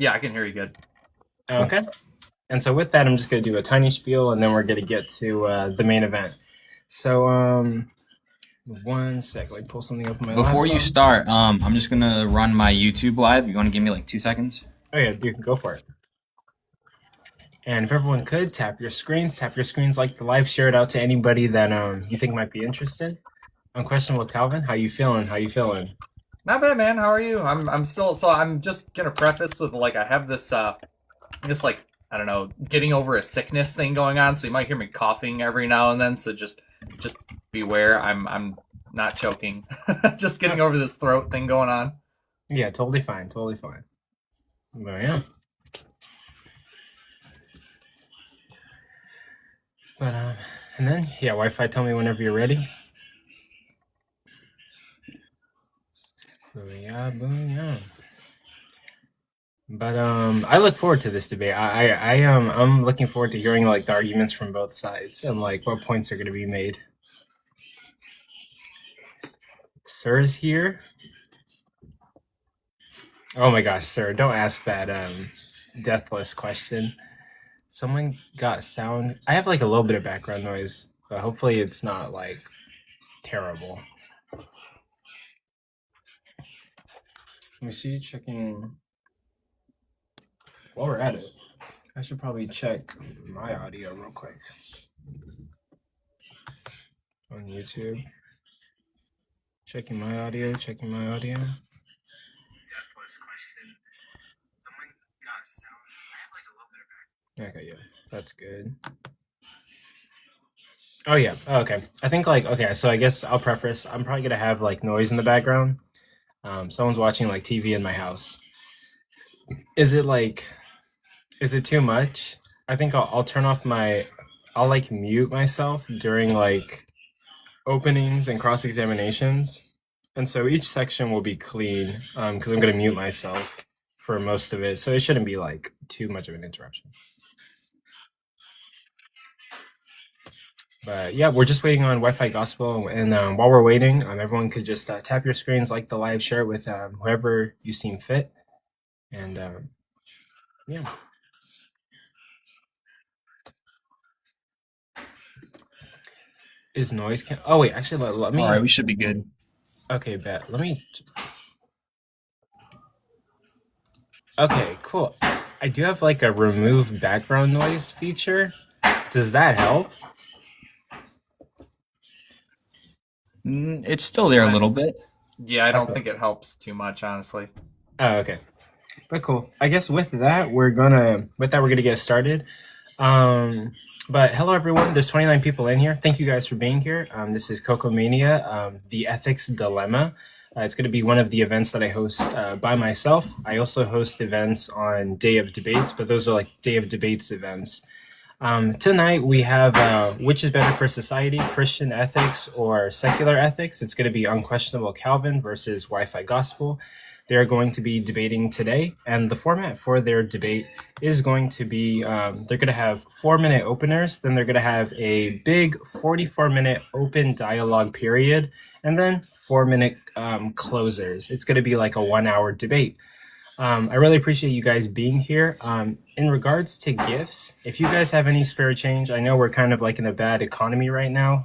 Yeah, I can hear you good. Okay. And so with that, I'm just going to do a tiny spiel, and then we're going to get to the main event. So, 1 sec. Like, pull something up on my Before laptop. you start, I'm just gonna run my YouTube live. You want to give me like 2 seconds? Oh yeah, you can go for it. And if everyone could tap your screens, like the live, share it out to anybody that you think might be interested. Unquestionable Calvin, how you feeling? How you feeling? Not bad, man. How are you? I'm still. So I'm just gonna preface with like I have this like I don't know, getting over a sickness thing going on. So you might hear me coughing every now and then. So just beware. I'm not choking. Just getting over this throat thing going on. Yeah, totally fine. Totally fine. But yeah. But and then yeah, Wi-Fi. Tell me whenever you're ready. Booyah, booyah. But I look forward to this debate. I'm looking forward to hearing like the arguments from both sides and like what points are going to be made. Sir's here. Oh my gosh, sir! Don't ask that deathless question. Someone got sound. I have like a little bit of background noise, but hopefully it's not like terrible. Let me see. Checking. While we're at it, I should probably check my audio real quick on YouTube. Checking my audio. Deathless question. Someone got sound. I have like a little bit of background. Okay, yeah, that's good. Oh yeah. Oh, okay. I think like okay. So I guess I'll preface. I'm probably gonna have like noise in the background. Someone's watching like TV in my house. Is it too much? I think I'll turn off I'll like mute myself during like openings and cross examinations, and so each section will be clean because I'm gonna mute myself for most of it, so it shouldn't be like too much of an interruption. But yeah, we're just waiting on Wi-Fi Gospel, and while we're waiting, everyone could just tap your screens, like the live, share it with whoever you seem fit, and yeah. Is noise can? Oh wait, actually, let me. All right, we should be good. Okay, bet. Let me. Okay, cool. I do have like a remove background noise feature. Does that help? It's still there a little bit. Yeah, I don't think it helps too much, honestly. Oh, okay. But cool. I guess with that we're gonna get started. But hello everyone. There's 29 people in here. Thank you guys for being here. This is COCO-MABIA the Ethics Dilemma. It's going to be one of the events that I host by myself. I also host events on Day of Debates, but those are like Day of Debates events. Tonight we have which is better for society, Christian ethics or secular ethics? It's going to be Unquestionable Calvin versus Wi-Fi Gospel. They're going to be debating today, and the format for their debate is going to be they're going to have 4-minute openers, then they're going to have a big 44-minute open dialogue period, and then 4-minute closers. It's going to be like a 1-hour debate. I really appreciate you guys being here. In regards to gifts, if you guys have any spare change, I know we're kind of like in a bad economy right now.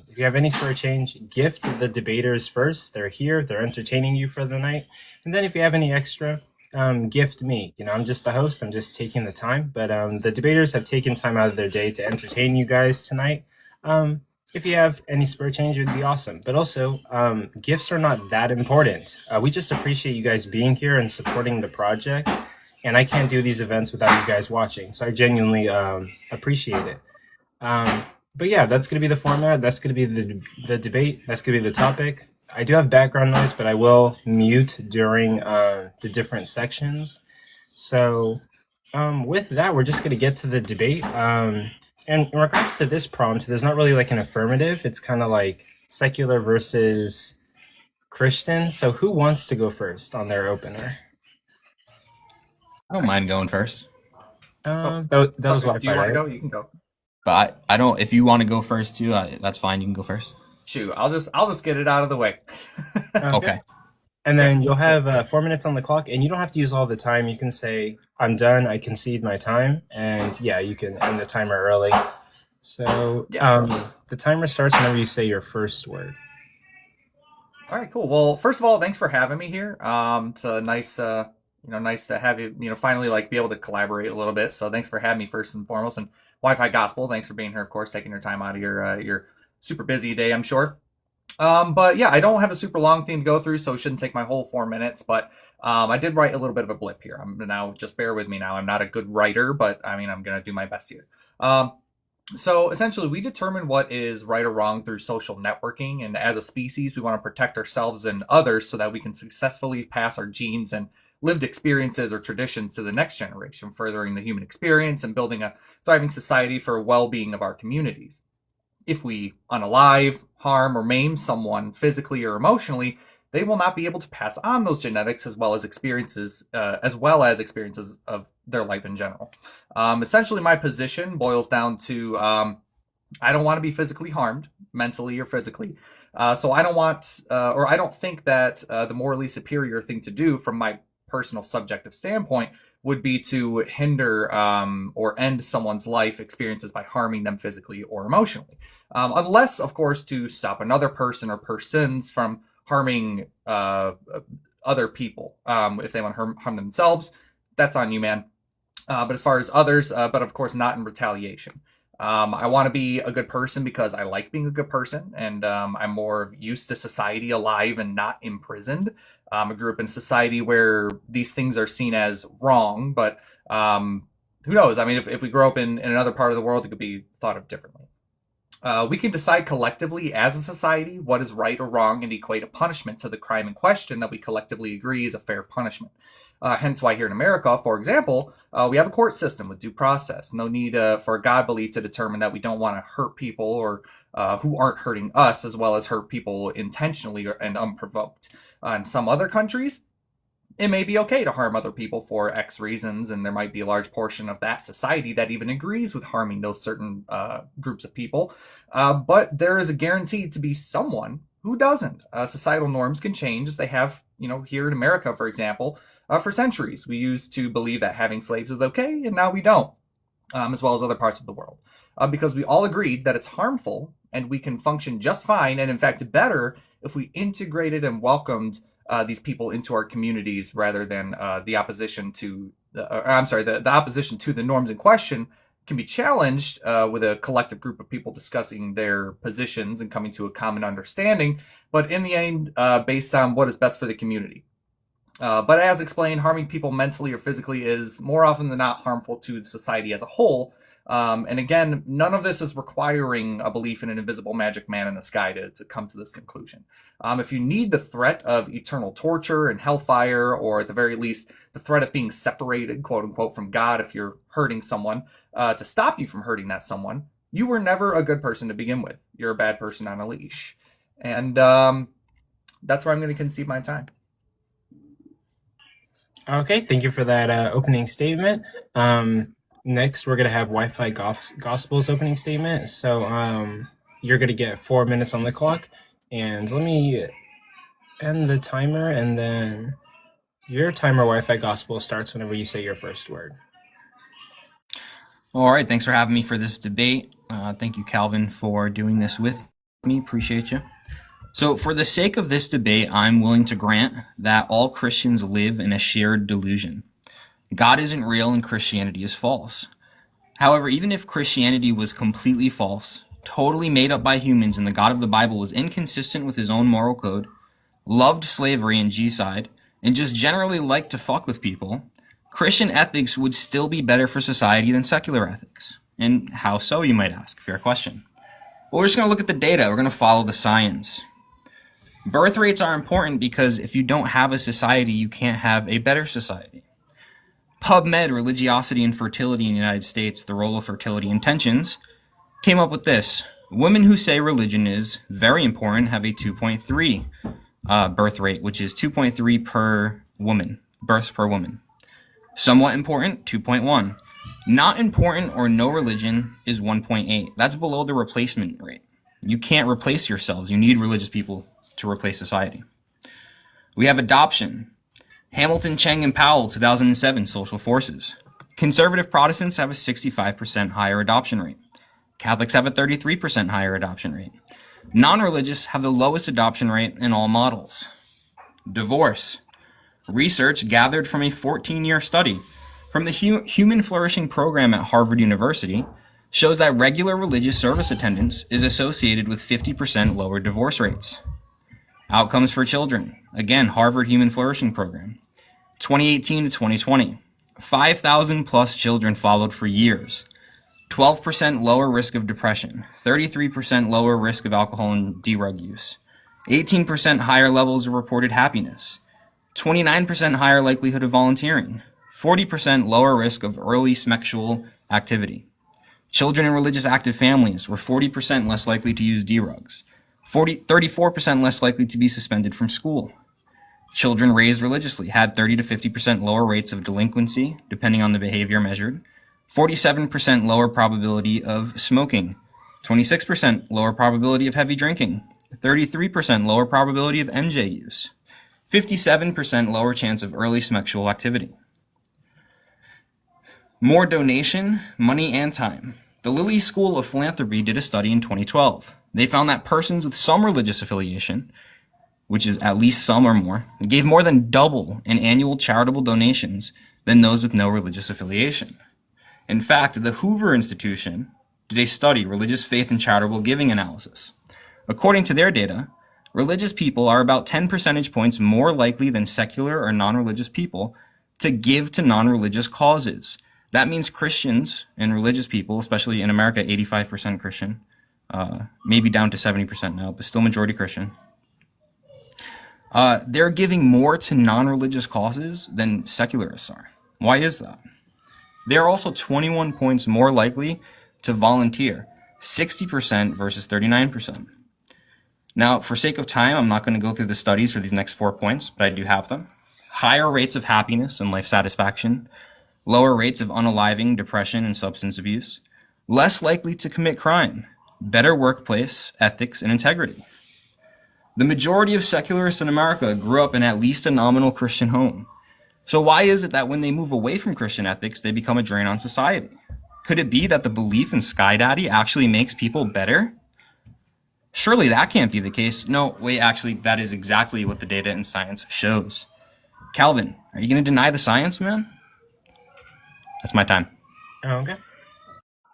If you have any spare change, gift the debaters first. They're here, they're entertaining you for the night. And then if you have any extra, gift me. You know, I'm just the host, I'm just taking the time. But the debaters have taken time out of their day to entertain you guys tonight. If you have any spare change, it would be awesome. But also, gifts are not that important. We just appreciate you guys being here and supporting the project. And I can't do these events without you guys watching. So I genuinely appreciate it. But yeah, that's going to be the format. That's going to be the debate. That's going to be the topic. I do have background noise, but I will mute during the different sections. So with that, we're just going to get to the debate. And in regards to this prompt, there's not really like an affirmative. It's kind of like secular versus Christian. So who wants to go first on their opener? I don't mind going first. That was what I Do you want to go? You can go. But I don't. If you want to go first too, that's fine. You can go first. Shoot, I'll just get it out of the way. Okay. And Okay. then you'll have 4 minutes on the clock, and you don't have to use all the time. You can say, I'm done, I concede my time, and yeah, you can end the timer early. So Yeah. the timer starts whenever you say your first word. All right, cool. Well, first of all, thanks for having me here. It's a nice, nice to have you, finally like be able to collaborate a little bit. So thanks for having me first and foremost. And Wi-Fi Gospel, thanks for being here, of course, taking your time out of your super busy day, I'm sure. But yeah, I don't have a super long theme to go through, so it shouldn't take my whole 4 minutes. But I did write a little bit of a blip here. I'm now just bear with me now. I'm not a good writer, but I mean I'm gonna do my best here. Um, so essentially, we determine what is right or wrong through social networking, and as a species, we want to protect ourselves and others so that we can successfully pass our genes and lived experiences or traditions to the next generation, furthering the human experience and building a thriving society for well-being of our communities. If we unalive, harm, or maim someone physically or emotionally, they will not be able to pass on those genetics as well as experiences of their life in general. Essentially, my position boils down to I don't want to be physically harmed, mentally or physically. So I don't want, or I don't think that the morally superior thing to do from my personal subjective standpoint would be to hinder or end someone's life experiences by harming them physically or emotionally. Unless, of course, to stop another person or persons from harming other people. If they want to harm themselves, that's on you, man. But as far as others, but of course not in retaliation. I want to be a good person because I like being a good person, and I'm more used to society alive and not imprisoned. I grew up in a society where these things are seen as wrong, but who knows? I mean, if we grow up in another part of the world, it could be thought of differently. We can decide collectively as a society what is right or wrong and equate a punishment to the crime in question that we collectively agree is a fair punishment. Hence why here in America, for example, we have a court system with due process. No need for a God belief to determine that we don't want to hurt people or who aren't hurting us, as well as hurt people intentionally and unprovoked. In some other countries, it may be okay to harm other people for X reasons, and there might be a large portion of that society that even agrees with harming those certain groups of people. But there is a guaranteed to be someone who doesn't. Societal norms can change as they have, here in America, for example, for centuries. We used to believe that having slaves was okay, and now we don't, as well as other parts of the world. Because we all agreed that it's harmful, and we can function just fine, and in fact better, if we integrated and welcomed these people into our communities rather than the opposition to the opposition to the norms in question can be challenged with a collective group of people discussing their positions and coming to a common understanding, but in the end based on what is best for the community. But as explained, harming people mentally or physically is more often than not harmful to society as a whole. And again, none of this is requiring a belief in an invisible magic man in the sky to come to this conclusion. If you need the threat of eternal torture and hellfire, or at the very least, the threat of being separated, quote unquote, from God if you're hurting someone, to stop you from hurting that someone, you were never a good person to begin with. You're a bad person on a leash. And that's where I'm going to concede my time. Okay, thank you for that opening statement. Next, we're going to have Wi-Fi Gospel's opening statement. So you're going to get 4 minutes on the clock. And let me end the timer, and then your timer, Wi-Fi Gospel, starts whenever you say your first word. All right, thanks for having me for this debate. Thank you, Calvin, for doing this with me. Appreciate you. So for the sake of this debate, I'm willing to grant that all Christians live in a shared delusion. God isn't real and Christianity is false. However, even if Christianity was completely false, totally made up by humans, and the God of the Bible was inconsistent with his own moral code, loved slavery and G-side, and just generally liked to fuck with people, Christian ethics would still be better for society than secular ethics. And how so, you might ask? Fair question. Well, we're just going to look at the data. We're going to follow the science. Birth rates are important because if you don't have a society, you can't have a better society. PubMed, Religiosity and Fertility in the United States, the role of fertility intentions, came up with this. Women who say religion is very important have a 2.3 birth rate, which is 2.3 per woman, births per woman. Somewhat important, 2.1. Not important or no religion is 1.8. That's below the replacement rate. You can't replace yourselves. You need religious people to replace society. We have adoption. Hamilton, Cheng, and Powell, 2007, social forces. Conservative Protestants have a 65% higher adoption rate. Catholics have a 33% higher adoption rate. Non-religious have the lowest adoption rate in all models. Divorce. Research gathered from a 14-year study from the Human Flourishing Program at Harvard University shows that regular religious service attendance is associated with 50% lower divorce rates. Outcomes for children. Again, Harvard Human Flourishing Program. 2018 to 2020. 5,000 plus children followed for years. 12% lower risk of depression. 33% lower risk of alcohol and drug use. 18% higher levels of reported happiness. 29% higher likelihood of volunteering. 40% lower risk of early sexual activity. Children in religious active families were 40% less likely to use drugs. 34% less likely to be suspended from school. Children raised religiously had 30 to 50% lower rates of delinquency, depending on the behavior measured. 47% lower probability of smoking. 26% lower probability of heavy drinking. 33% lower probability of MJ use. 57% lower chance of early sexual activity. More donation, money, and time. The Lilly School of Philanthropy did a study in 2012. They found that persons with some religious affiliation, which is at least some or more, gave more than double in annual charitable donations than those with no religious affiliation. In fact, the Hoover Institution did a study, Religious Faith and Charitable Giving Analysis. According to their data, religious people are about 10 percentage points more likely than secular or non-religious people to give to non-religious causes. That means Christians and religious people, especially in America, 85% Christian, maybe down to 70% now, but still majority Christian. They're giving more to non-religious causes than secularists are. Why is that? They're also 21 points more likely to volunteer, 60% versus 39%. Now, for sake of time, I'm not going to go through the studies for these next 4 points, but I do have them. Higher rates of happiness and life satisfaction, lower rates of unaliving, depression, and substance abuse, less likely to commit crime, better workplace ethics and integrity. The majority of secularists in America grew up in at least a nominal Christian home. So why is it that when they move away from Christian ethics, they become a drain on society? Could it be that the belief in Sky Daddy actually makes people better? Surely that can't be the case. No, wait, actually, that is exactly what the data and science shows. Calvin, are you going to deny the science, man? That's my time. Okay.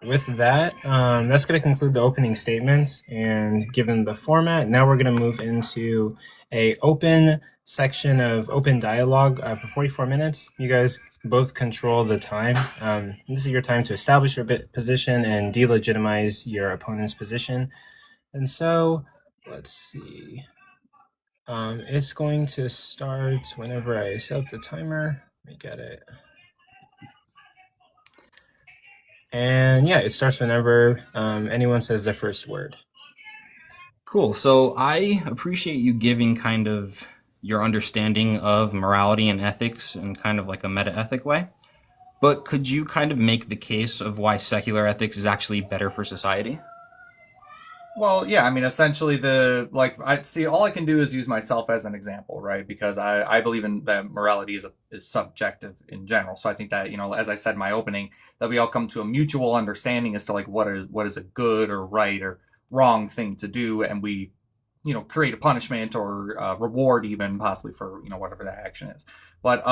With that, that's going to conclude the opening statements. And given the format, now we're going to move into a open section of open dialogue for 44 minutes. You guys both control the time. This is your time to establish your position and delegitimize your opponent's position. And so, let's see. It's going to start whenever I set up the timer. Let me get it. And yeah, it starts whenever anyone says their first word. Cool. So I appreciate you giving kind of your understanding of morality and ethics in kind of like a meta-ethic way. But could you kind of make the case of why secular ethics is actually better for society? Well, yeah, I mean, essentially I see, all I can do is use myself as an example, right? Because I believe in that morality is subjective in general. So I think that, as I said in my opening, that we all come to a mutual understanding as to like what is a good or right or wrong thing to do. And we, create a punishment or reward even possibly for, whatever that action is. But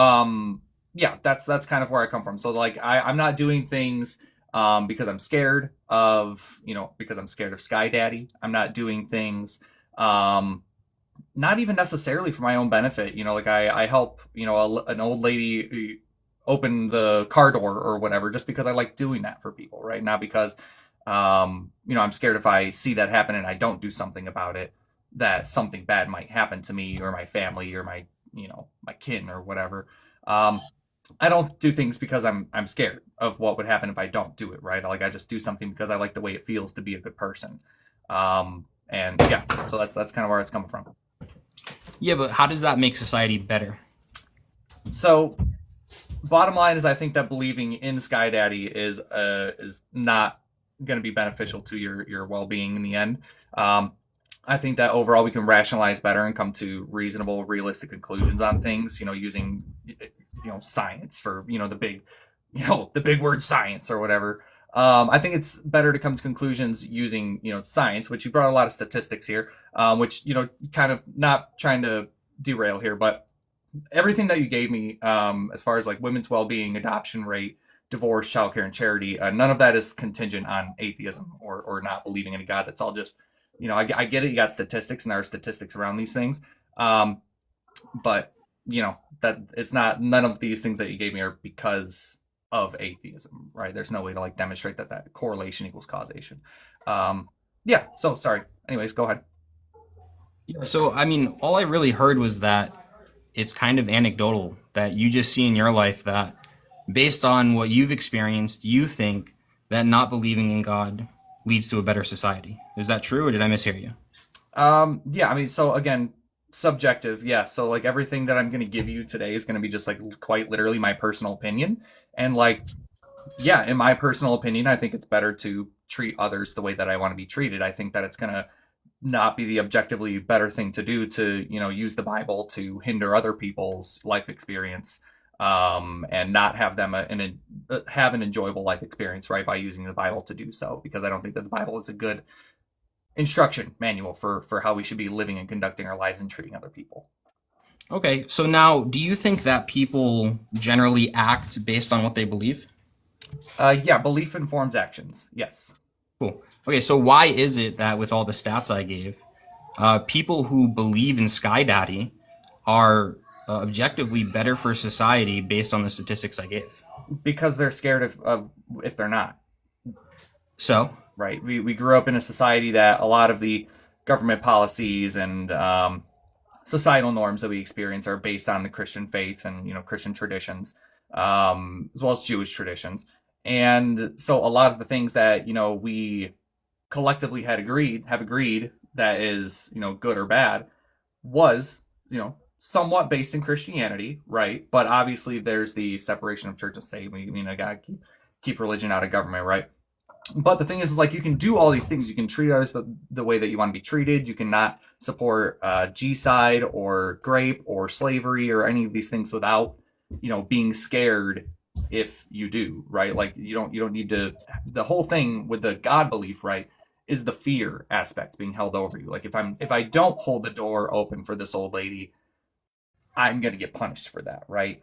yeah, that's kind of where I come from. So like, I'm not doing things because I'm scared of, because I'm scared of Sky Daddy. I'm not doing things, not even necessarily for my own benefit. Like I help, an old lady open the car door or whatever, just because I like doing that for people, right? Not because, I'm scared if I see that happen and I don't do something about it, that something bad might happen to me or my family or my, my kin or whatever. I don't do things because I'm scared of what would happen if I don't do it, right? Like I just do something because I like the way it feels to be a good person. And yeah, so that's kind of where it's coming from. Yeah, but how does that make society better? So bottom line is I think that believing in Sky Daddy is not going to be beneficial to your well-being in the end. I think that overall we can rationalize better and come to reasonable, realistic conclusions on things, using science for, the big word science or whatever. I think it's better to come to conclusions using, science, which you brought a lot of statistics here, which, kind of not trying to derail here, but everything that you gave me, as far as like women's well-being, adoption rate, divorce, childcare, and charity, none of that is contingent on atheism or not believing in a God. That's all just, I get it. You got statistics, and there are statistics around these things, but that it's not. None of these things that you gave me are because of atheism, right? There's no way to like demonstrate that correlation equals causation. Yeah. So sorry. Anyways, go ahead. Yeah, so I mean, all I really heard was that it's kind of anecdotal that you just see in your life that based on what you've experienced, you think that not believing in God leads to a better society. Is that true, or did I mishear you? Yeah, I mean, so again, subjective, yeah. So like everything that I'm going to give you today is going to be just like quite literally my personal opinion. And like, yeah, in my personal opinion, I think it's better to treat others the way that I want to be treated. I think that it's going to not be the objectively better thing to do to, use the Bible to hinder other people's life experience, and not have them have an enjoyable life experience, right, by using the Bible to do so, because I don't think that the Bible is a good instruction manual for how we should be living and conducting our lives and treating other people. Okay, so now do you think that people generally act based on what they believe? Yeah, belief informs actions. Yes. Cool. Okay, so why is it that with all the stats I gave, people who believe in Sky Daddy are objectively better for society based on the statistics I gave? Because they're scared of if they're not. So? Right. We grew up in a society that a lot of the government policies and societal norms that we experience are based on the Christian faith and, Christian traditions, as well as Jewish traditions. And so a lot of the things that, we collectively have agreed that is, good or bad was, somewhat based in Christianity, right? But obviously there's the separation of church and state. I gotta keep religion out of government, right? But the thing is like you can do all these things. You can treat others the way that you want to be treated. You cannot support G-side or grape or slavery or any of these things without, being scared if you do, right? Like you don't need to. The whole thing with the God belief, right, is the fear aspect being held over you. Like if I don't hold the door open for this old lady, I'm gonna get punished for that, right?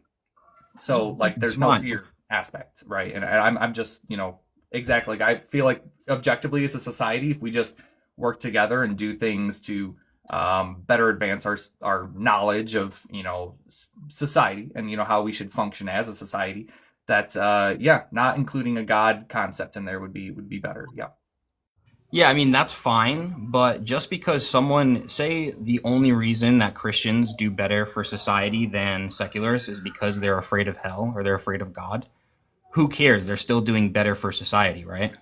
So like there's no fear aspect, right? And I'm just, exactly. Like I feel like objectively as a society, if we just work together and do things to better advance our knowledge of society and how we should function as a society, that not including a God concept in there would be better. Yeah. Yeah, I mean, that's fine, but just because someone, say the only reason that Christians do better for society than secularists is because they're afraid of hell or they're afraid of God, who cares? They're still doing better for society, right?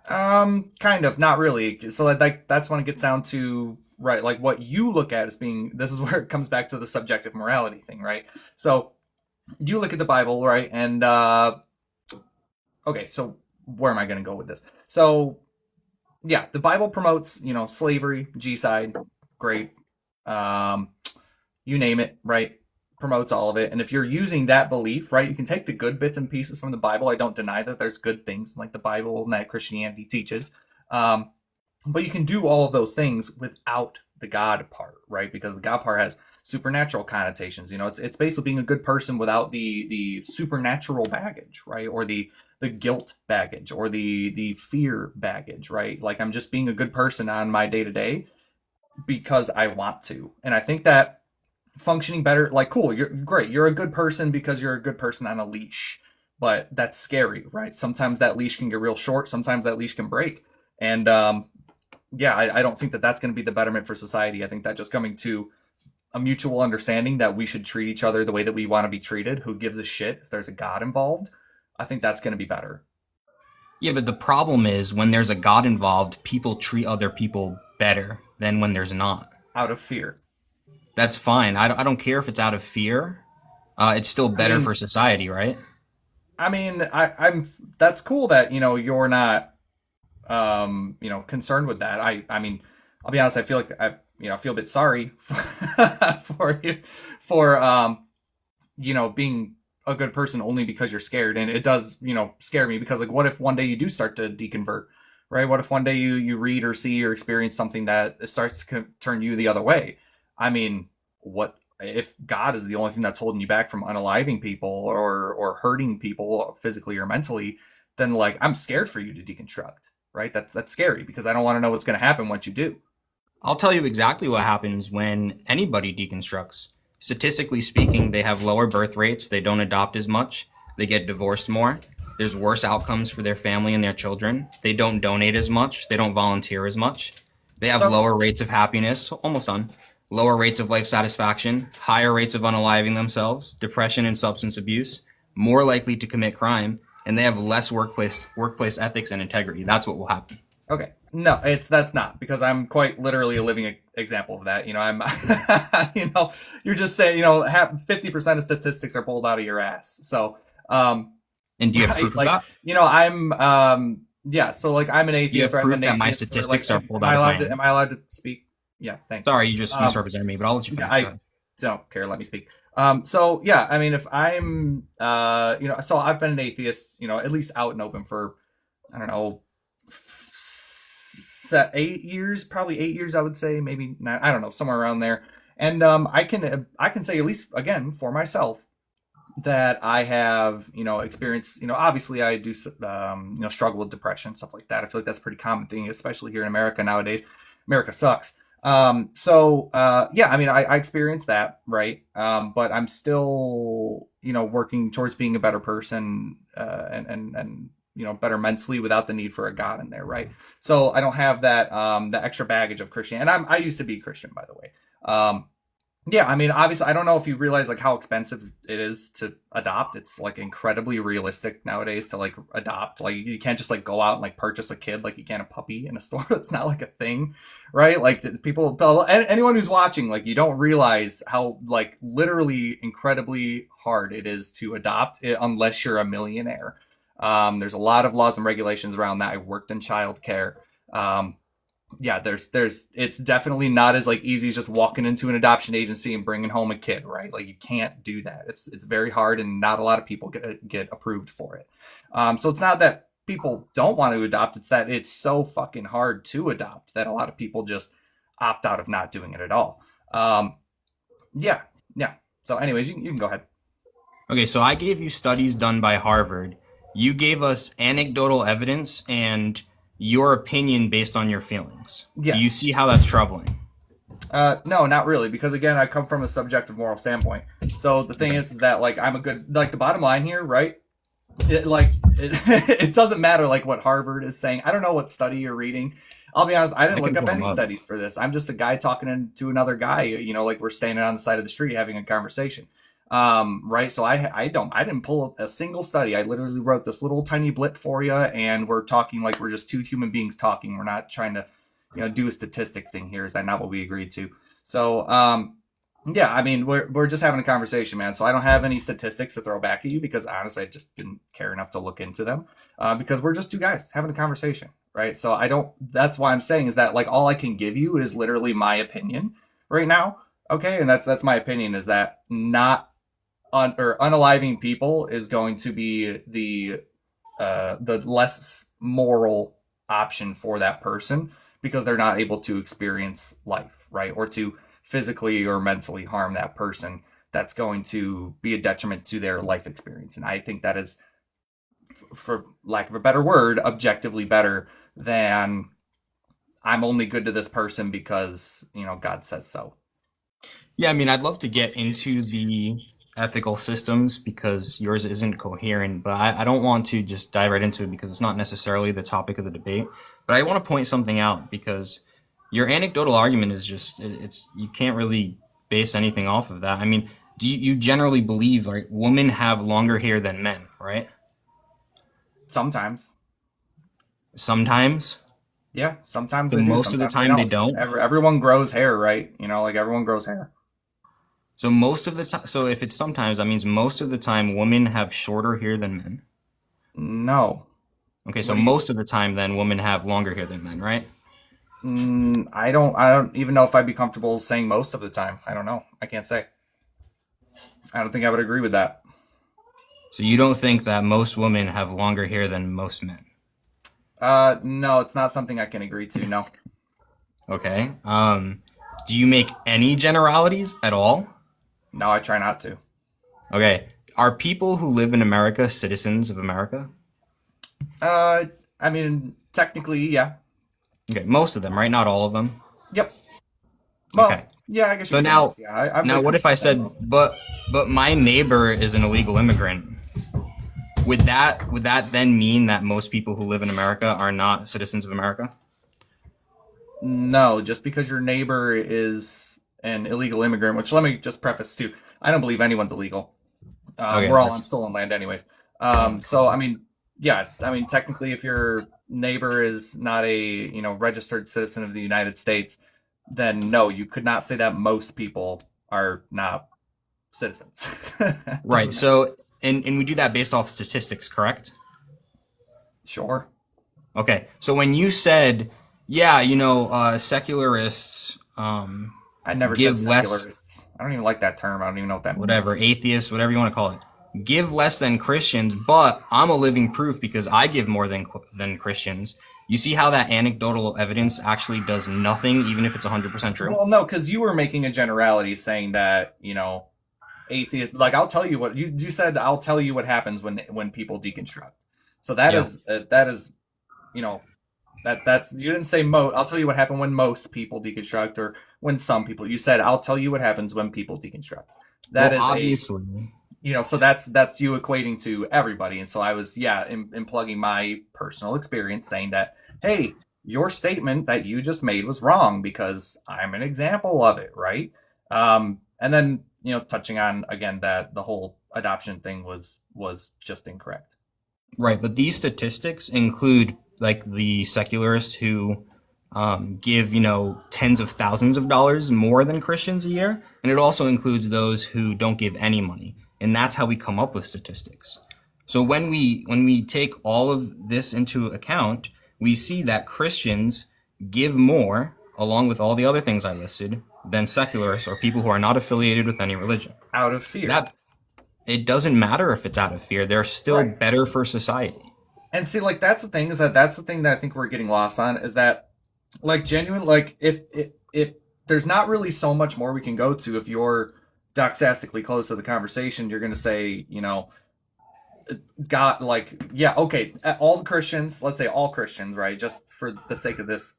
Kind of, not really. So like that's when it gets down to, right, like what you look at as being, this is where it comes back to the subjective morality thing, right? So you look at the Bible, right, and okay, so where am I going to go with this? So, yeah, the Bible promotes, slavery, G-side, great, you name it, right? Promotes all of it. And if you're using that belief, right, you can take the good bits and pieces from the Bible. I don't deny that there's good things like the Bible and that Christianity teaches. But you can do all of those things without the God part, right? Because the God part has supernatural connotations. It's basically being a good person without the supernatural baggage, right? Or the guilt baggage or the fear baggage, right? Like I'm just being a good person on my day-to-day because I want to. And I think that functioning better, like, cool, you're great. You're a good person because you're a good person on a leash, but that's scary, right? Sometimes that leash can get real short. Sometimes that leash can break. And I don't think that that's going to be the betterment for society. I think that just coming to a mutual understanding that we should treat each other the way that we want to be treated. Who gives a shit if there's a God involved? I think that's going to be better. Yeah, but the problem is when there's a God involved, people treat other people better than when there's not. Out of fear. That's fine. I don't care if it's out of fear. It's still better for society, right? I mean, I'm that's cool that, you're not, concerned with that. I mean, I'll be honest, I feel like I feel a bit sorry for you for being a good person only because you're scared. And it does, scare me because like, what if one day you do start to deconvert, right? What if one day you read or see or experience something that starts to turn you the other way? I mean, what if God is the only thing that's holding you back from unaliving people or hurting people physically or mentally? Then like, I'm scared for you to deconstruct, right? That's scary because I don't want to know what's going to happen once you do. I'll tell you exactly what happens when anybody deconstructs. Statistically speaking, they have lower birth rates, they don't adopt as much, they get divorced more, there's worse outcomes for their family and their children, they don't donate as much, they don't volunteer as much, they have lower rates of happiness, almost done, lower rates of life satisfaction, higher rates of unaliving themselves, depression and substance abuse, more likely to commit crime, and they have less workplace ethics and integrity. That's what will happen. Okay. No, that's not, because I'm quite literally a living example of that. I'm, you're just saying, 50% of statistics are pulled out of your ass. So, and do you have proof of that? I'm, yeah. So like, I'm an atheist. You have proof that my statistics are pulled out of my ass. Am I allowed to speak? Yeah, thanks. Sorry, you just misrepresented me, but I'll let you finish. I don't care. Let me speak. So yeah, I mean, if I'm, so I've been an atheist, at least out and open for, I don't know, 8 years, probably 8 years, I would say, maybe not, I don't know, somewhere around there. And I can say, at least again for myself, that I have experienced, obviously I do struggle with depression, stuff like that. I feel like that's a pretty common thing, especially here in America nowadays. America sucks. Yeah, I mean, I experienced that, right? But I'm still working towards being a better person, and better mentally without the need for a God in there, right? So I don't have that the extra baggage of Christianity. And I used to be Christian, by the way. Yeah, I mean, obviously, I don't know if you realize like how expensive it is to adopt. It's like incredibly realistic nowadays to like adopt. Like you can't just like go out and like purchase a kid like you can a puppy in a store. It's not like a thing, right? Like people, anyone who's watching, like you don't realize how like literally incredibly hard it is to adopt it unless you're a millionaire. There's a lot of laws and regulations around that. I worked in childcare. Yeah, it's definitely not as like easy as just walking into an adoption agency and bringing home a kid, right? Like you can't do that. It's very hard, and not a lot of people get approved for it. So it's not that people don't want to adopt, it's that it's so fucking hard to adopt that a lot of people just opt out of not doing it at all. Yeah. So anyways, you can go ahead. Okay, so I gave you studies done by Harvard. You gave us anecdotal evidence and your opinion based on your feelings. Yes. Do you see how that's troubling? No, not really, because again, I come from a subjective moral standpoint. So the thing is that like I'm a good, like the bottom line here, right? It doesn't matter like what Harvard is saying. I don't know what study you're reading. I'll be honest, I didn't look up any studies for this. I'm just a guy talking to another guy, like we're standing on the side of the street having a conversation. Right. So I didn't pull a single study. I literally wrote this little tiny blip for you, and we're talking like we're just two human beings talking. We're not trying to, do a statistic thing here. Is that not what we agreed to? So, yeah, I mean, we're just having a conversation, man. So I don't have any statistics to throw back at you because honestly, I just didn't care enough to look into them, because we're just two guys having a conversation. Right. So that's why I'm saying is that like, all I can give you is literally my opinion right now. Okay. And that's my opinion, is that unaliving people is going to be the less moral option for that person, because they're not able to experience life, right? Or to physically or mentally harm that person. That's going to be a detriment to their life experience. And I think that is, for lack of a better word, objectively better than I'm only good to this person because, God says so. Yeah, I mean, I'd love to get into the ethical systems because yours isn't coherent, but I don't want to just dive right into it because it's not necessarily the topic of the debate. But I want to point something out, because your anecdotal argument is just, you can't really base anything off of that. I mean, do you generally believe like women have longer hair than men, right? Sometimes. Sometimes? Yeah, sometimes. But most of the time they don't. Everyone grows hair, right? Like everyone grows hair. So most of the time, so if it's sometimes, that means most of the time women have shorter hair than men? No. Okay, so most of the time then women have longer hair than men, right? I don't even know if I'd be comfortable saying most of the time. I don't know. I can't say. I don't think I would agree with that. So you don't think that most women have longer hair than most men? No, it's not something I can agree to. No. Okay. Do you make any generalities at all? No, I try not to. Okay. Are people who live in America citizens of America? I mean, technically, yeah. Okay, most of them, right? Not all of them. Yep. Well, Okay. yeah, I guess you So could say now, yes, yeah. I'm now, very what if I said, comfortable. but my neighbor is an illegal immigrant? Would that then mean that most people who live in America are not citizens of America? No, just because your neighbor is an illegal immigrant, which let me just preface too, I don't believe anyone's illegal. Okay, We're all on that's stolen land, anyways. So I mean, yeah, I mean, technically, if your neighbor is not a registered citizen of the United States, then no, you could not say that most people are not citizens. right. Doesn't So, and we do that based off statistics, correct? sure. Okay. So when you said, yeah, secularists, I never said give less, secularists. I don't even like that term. I don't even know what that whatever, means. atheists, whatever you want to call it, give less than Christians, but I'm a living proof because I give more than Christians. You see how that anecdotal evidence actually does nothing, even if it's 100% true? Well, no, because you were making a generality saying that atheists. Like I'll tell you what you said. I'll tell you what happens when people deconstruct. So Yeah. that is you know that's you didn't say most. I'll tell you what happened when most people deconstruct, or when some people. You said I'll tell you what happens when people deconstruct. That Well, is a obviously. so that's you equating to everybody, and so I was in plugging my personal experience, saying that hey, your statement that you just made was wrong because I'm an example of it, right? And then touching on again that the whole adoption thing was just incorrect. Right, but these statistics include like the secularists who give, tens of thousands of dollars more than Christians a year, and it also includes those who don't give any money, and that's how we come up with statistics. So when we take all of this into account, we see that Christians give more, along with all the other things I listed, than secularists or people who are not affiliated with any religion. Out of fear. That it doesn't matter if it's out of fear; they're still Right. better for society. And see, like that's the thing that I think we're getting lost on, is that like genuine, like if there's not really so much more we can go to. If you're doxastically close to the conversation, you're going to say, God, like, yeah, okay, all the Christians, let's say all Christians, right? Just for the sake of this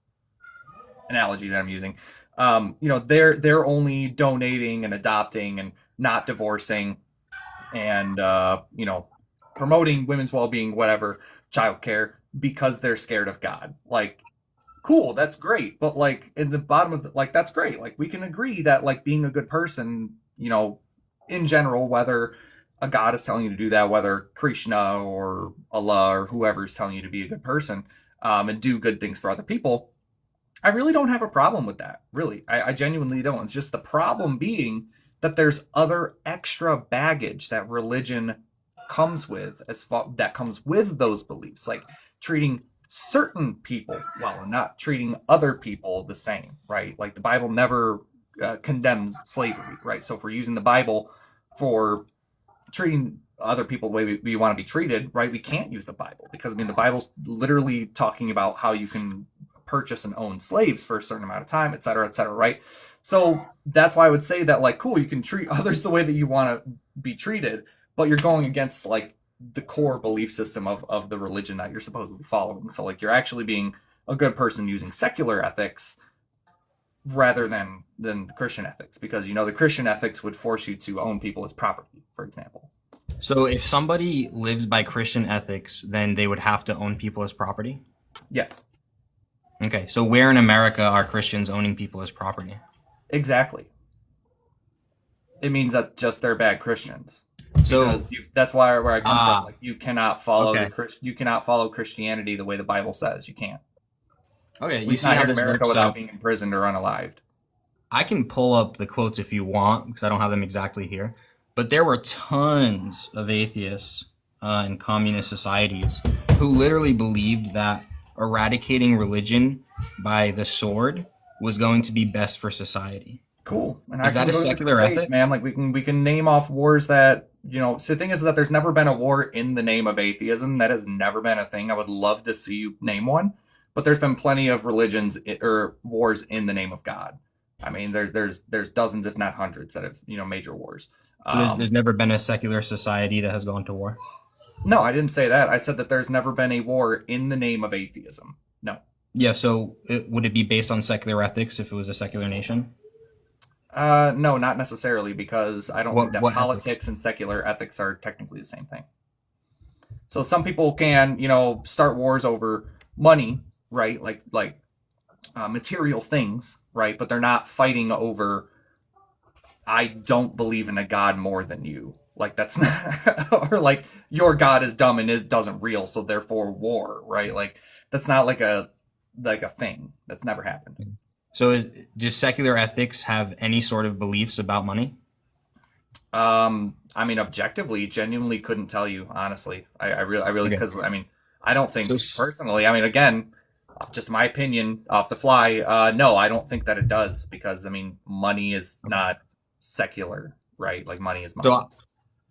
analogy that I'm using, they're only donating and adopting and not divorcing and promoting women's well-being, whatever, childcare, because they're scared of God. Like, cool, that's great, but like in the bottom of like that's great. Like we can agree that like being a good person, in general, whether a God is telling you to do that, whether Krishna or Allah or whoever is telling you to be a good person, and do good things for other people, I really don't have a problem with that. Really, I genuinely don't. It's just the problem being that there's other extra baggage that religion comes with, that comes with those beliefs, like treating certain people well and not treating other people the same, right? Like the Bible never condemns slavery, right? So if we're using the Bible for treating other people the way we want to be treated, right, we can't use the Bible, because I mean the Bible's literally talking about how you can purchase and own slaves for a certain amount of time, et cetera, right? So that's why I would say that, like, cool, you can treat others the way that you want to be treated, but you're going against like the core belief system of the religion that you're supposedly following. So like you're actually being a good person using secular ethics rather than the Christian ethics, because the Christian ethics would force you to own people as property, for example. So if somebody lives by Christian ethics, then they would have to own people as property? Yes, Okay, so where in America are Christians owning people as property? exactly. It means that just they're bad Christians. So, That's where I come ah, from. Like you cannot follow okay. you cannot follow Christianity the way the Bible says. You can't. Okay, At you least see not how here in this America works without out. being imprisoned or unalived. I can pull up the quotes if you want, because I don't have them exactly here. But there were tons of atheists in communist societies who literally believed that eradicating religion by the sword was going to be best for society. Cool. And Is that a go to the secular Crusades, ethic? man. Like we can name off wars that, you know. So the thing is that there's never been a war in the name of atheism. That has never been a thing. I would love to see you name one, but there's been plenty of religions or wars in the name of God. I mean, there's dozens, if not hundreds, that have, you know, major wars. So there's never been a secular society that has gone to war. No, I didn't say that. I said that there's never been a war in the name of atheism. No. Yeah. So would it be based on secular ethics if it was a secular nation? No, not necessarily, because I don't think that What politics ethics? and secular ethics are technically the same thing. So some people can, you know, start wars over money, right? Like material things, right? But they're not fighting over, I don't believe in a God more than you. Like that's not, or like your God is dumb and it doesn't real, so therefore war, right? Like that's not like a thing. That's never happened. So does secular ethics have any sort of beliefs about money? I mean, objectively, genuinely couldn't tell you, honestly. I really, Okay. because I mean, I don't think So personally. I mean, again, off just my opinion, off the fly. No, I don't think that it does, because I mean, money is not secular, right? Like money is money.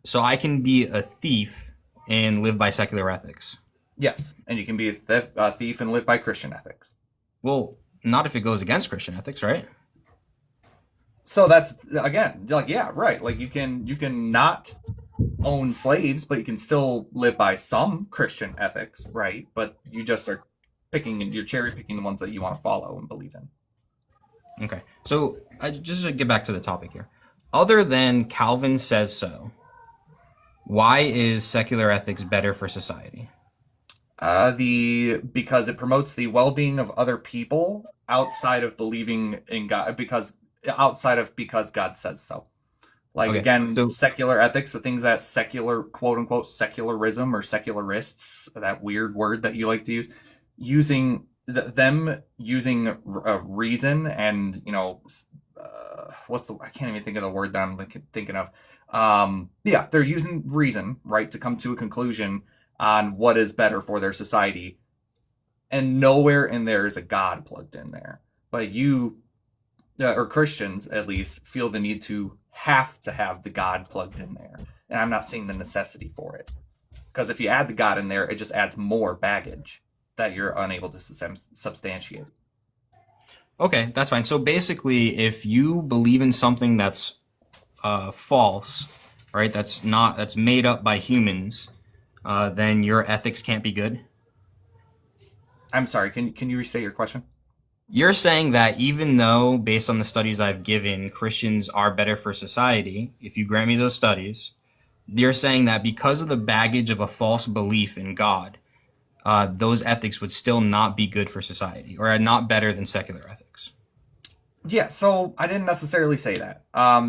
so I can be a thief and live by secular ethics. Yes, and you can be a thief and live by Christian ethics. Well, not if it goes against Christian ethics, right? So that's, again, like, yeah, right. Like you can not own slaves, but you can still live by some Christian ethics, right? But you just are you're cherry picking the ones that you want to follow and believe in. Okay. So just to get back to the topic here, other than Calvin says so, why is secular ethics better for society? Because it promotes the well-being of other people outside of believing in God, because God says so. Like, Okay, again, so secular ethics, the things that secular, quote unquote, secularism or secularists, that weird word that you like to use, them using reason and, you know, I can't even think of the word that I'm thinking of. Yeah, they're using reason, right, to come to a conclusion on what is better for their society, and nowhere in there is a God plugged in there. But you, or Christians at least, feel the need to have the God plugged in there, and I'm not seeing the necessity for it, because if you add the God in there, it just adds more baggage that you're unable to substantiate. okay, that's fine. So basically, if you believe in something that's false, right? That's made up by humans, then your ethics can't be good. I'm sorry, can you restate your question? You're saying that even though, based on the studies I've given, Christians are better for society, if you grant me those studies, you're saying that because of the baggage of a false belief in God, those ethics would still not be good for society, or are not better than secular ethics. Yeah, so I didn't necessarily say that.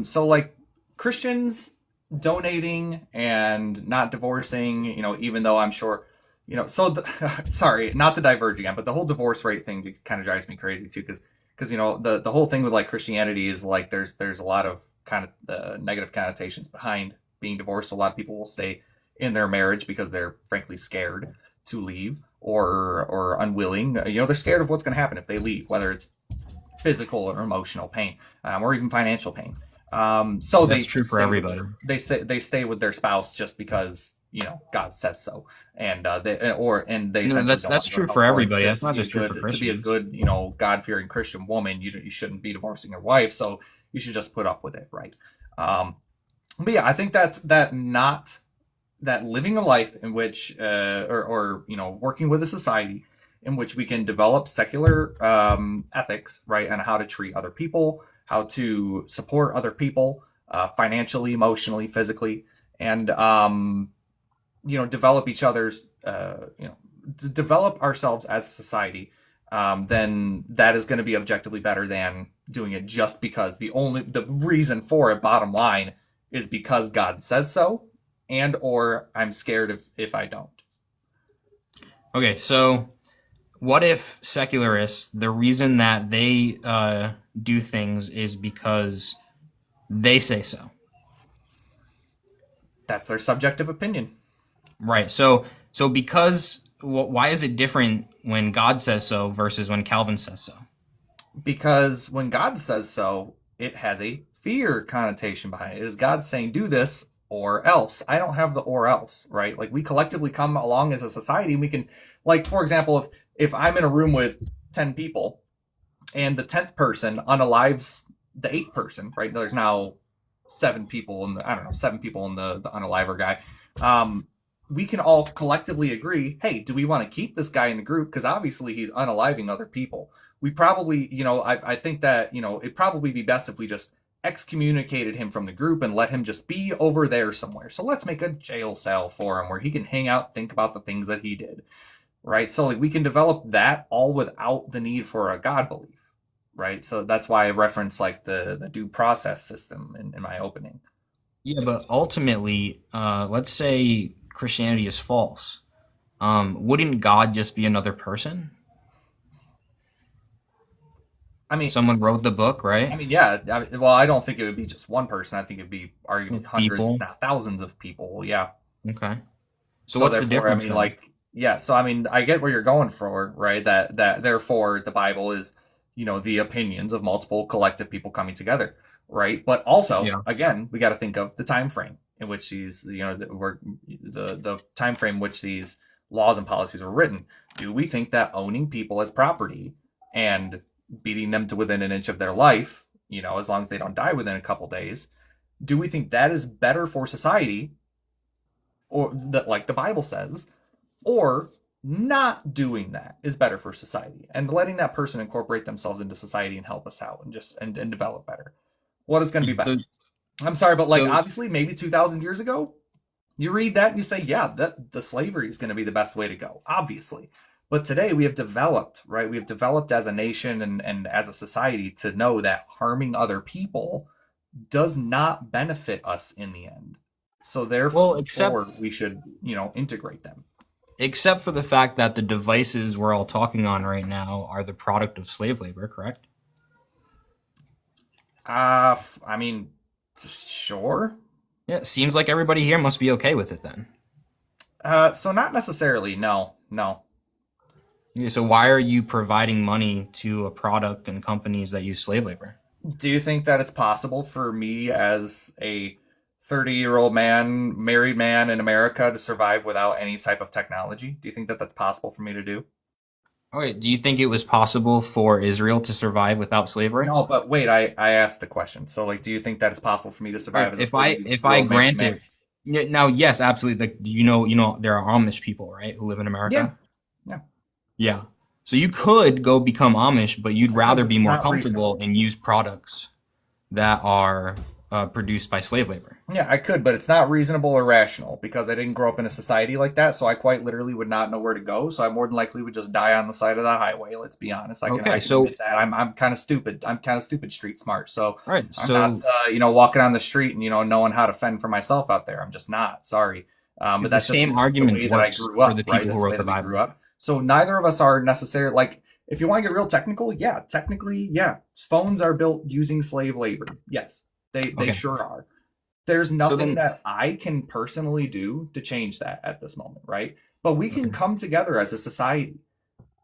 So like Christians donating and not divorcing, you know, even though I'm sure, you know, so sorry, not to diverge again, but the whole divorce rate thing kind of drives me crazy too, because you know the whole thing with like Christianity is like there's a lot of kind of negative connotations behind being divorced. A lot of people will stay in their marriage because they're frankly scared to leave, or unwilling. You know, they're scared of what's going to happen if they leave, whether it's physical or emotional pain, or even financial pain. So That's true for everybody. They stay with their spouse just because, you know, God says so, and they essentially don't That's want to go true to for hell. everybody. To That's not be a just true for to be a Christians. good, you know, God-fearing Christian woman, you shouldn't be divorcing your wife, so you should just put up with it, right? But yeah, I think that living a life in which, or you know, working with a society in which we can develop secular ethics, right, on how to treat other people, how to support other people, financially, emotionally, physically, and you know, develop each other's, you know, to develop ourselves as a society, then that is going to be objectively better than doing it just because the reason for it, bottom line, is because God says so, and or I'm scared if I don't. Okay, so what if secularists, the reason that they do things is because they say so? That's their subjective opinion. Right. So because Why is it different when God says so versus when Calvin says so? Because when God says so, it has a fear connotation behind it. It is God saying, do this or else. I don't have the or else, right? Like we collectively come along as a society and we can, like, for example, if I'm in a room with 10 people and the 10th person unalives the 8th person, right? There's now 7 people in the, I don't know, 7 people in the unaliver guy. We can all collectively agree, hey, do we want to keep this guy in the group? Because obviously he's unaliving other people. We probably, I think that, it'd probably be best if we just excommunicated him from the group and let him just be over there somewhere. So let's make a jail cell for him where he can hang out, think about the things that he did, right? So like we can develop that all without the need for a God belief, right? So that's why I reference like the due process system in my opening. Yeah, but ultimately, let's say Christianity is false. Wouldn't God just be another person? I mean, someone wrote the book, right? I mean, yeah. Well, I don't think it would be just one person. I think it'd be arguably hundreds, People. if not thousands of people. Yeah. Okay. So what's the therefore, difference? I mean, then? like, yeah. So I mean, I get where you're going for, right? That therefore the Bible is, the opinions of multiple collective people coming together, right? But also, Yeah. again, we got to think of the time frame in which these, the time frame in which these laws and policies were written. Do we think that owning people as property and beating them to within an inch of their life, as long as they don't die within a couple days, do we think that is better for society, or that, like the Bible says, or not doing that is better for society and letting that person incorporate themselves into society and help us out and just and develop better? What is going to be better? I'm sorry, but like obviously maybe 2,000 years ago, you read that and you say, yeah, that the slavery is going to be the best way to go, obviously. But today we have developed, right? We have developed as a nation and as a society to know that harming other people does not benefit us in the end. So therefore, we should, integrate them. Except for the fact that the devices we're all talking on right now are the product of slave labor, correct? I mean, sure. Yeah, it seems like everybody here must be okay with it then. So not necessarily, no. Yeah, so why are you providing money to a product and companies that use slave labor? Do you think that it's possible for me as a 30-year-old man, married man in America to survive without any type of technology? Do you think that that's possible for me to do? Okay, do you think it was possible for Israel to survive without slavery? No, but wait, I asked the question. So like, do you think that it's possible for me to survive as a if I 30-year-old grant man? it, now yes, absolutely. Like you know, there are Amish people, right, who live in America. Yeah. So you could go become Amish, but you'd rather be more comfortable and use products that are produced by slave labor. Yeah, I could, but it's not reasonable or rational because I didn't grow up in a society like that. So I quite literally would not know where to go. So I more than likely would just die on the side of the highway. Let's be honest. I can admit that. I'm kind of stupid. I'm kind of stupid street smart. So right, I'm not, walking on the street and knowing how to fend for myself out there. I'm just not. Sorry. But that's the same argument the way that I grew up, for the people who wrote the Bible. So neither of us are necessarily, like, if you want to get real technical, technically, phones are built using slave labor. Yes, they sure are. There's nothing that I can personally do to change that at this moment, right? But we can come together as a society.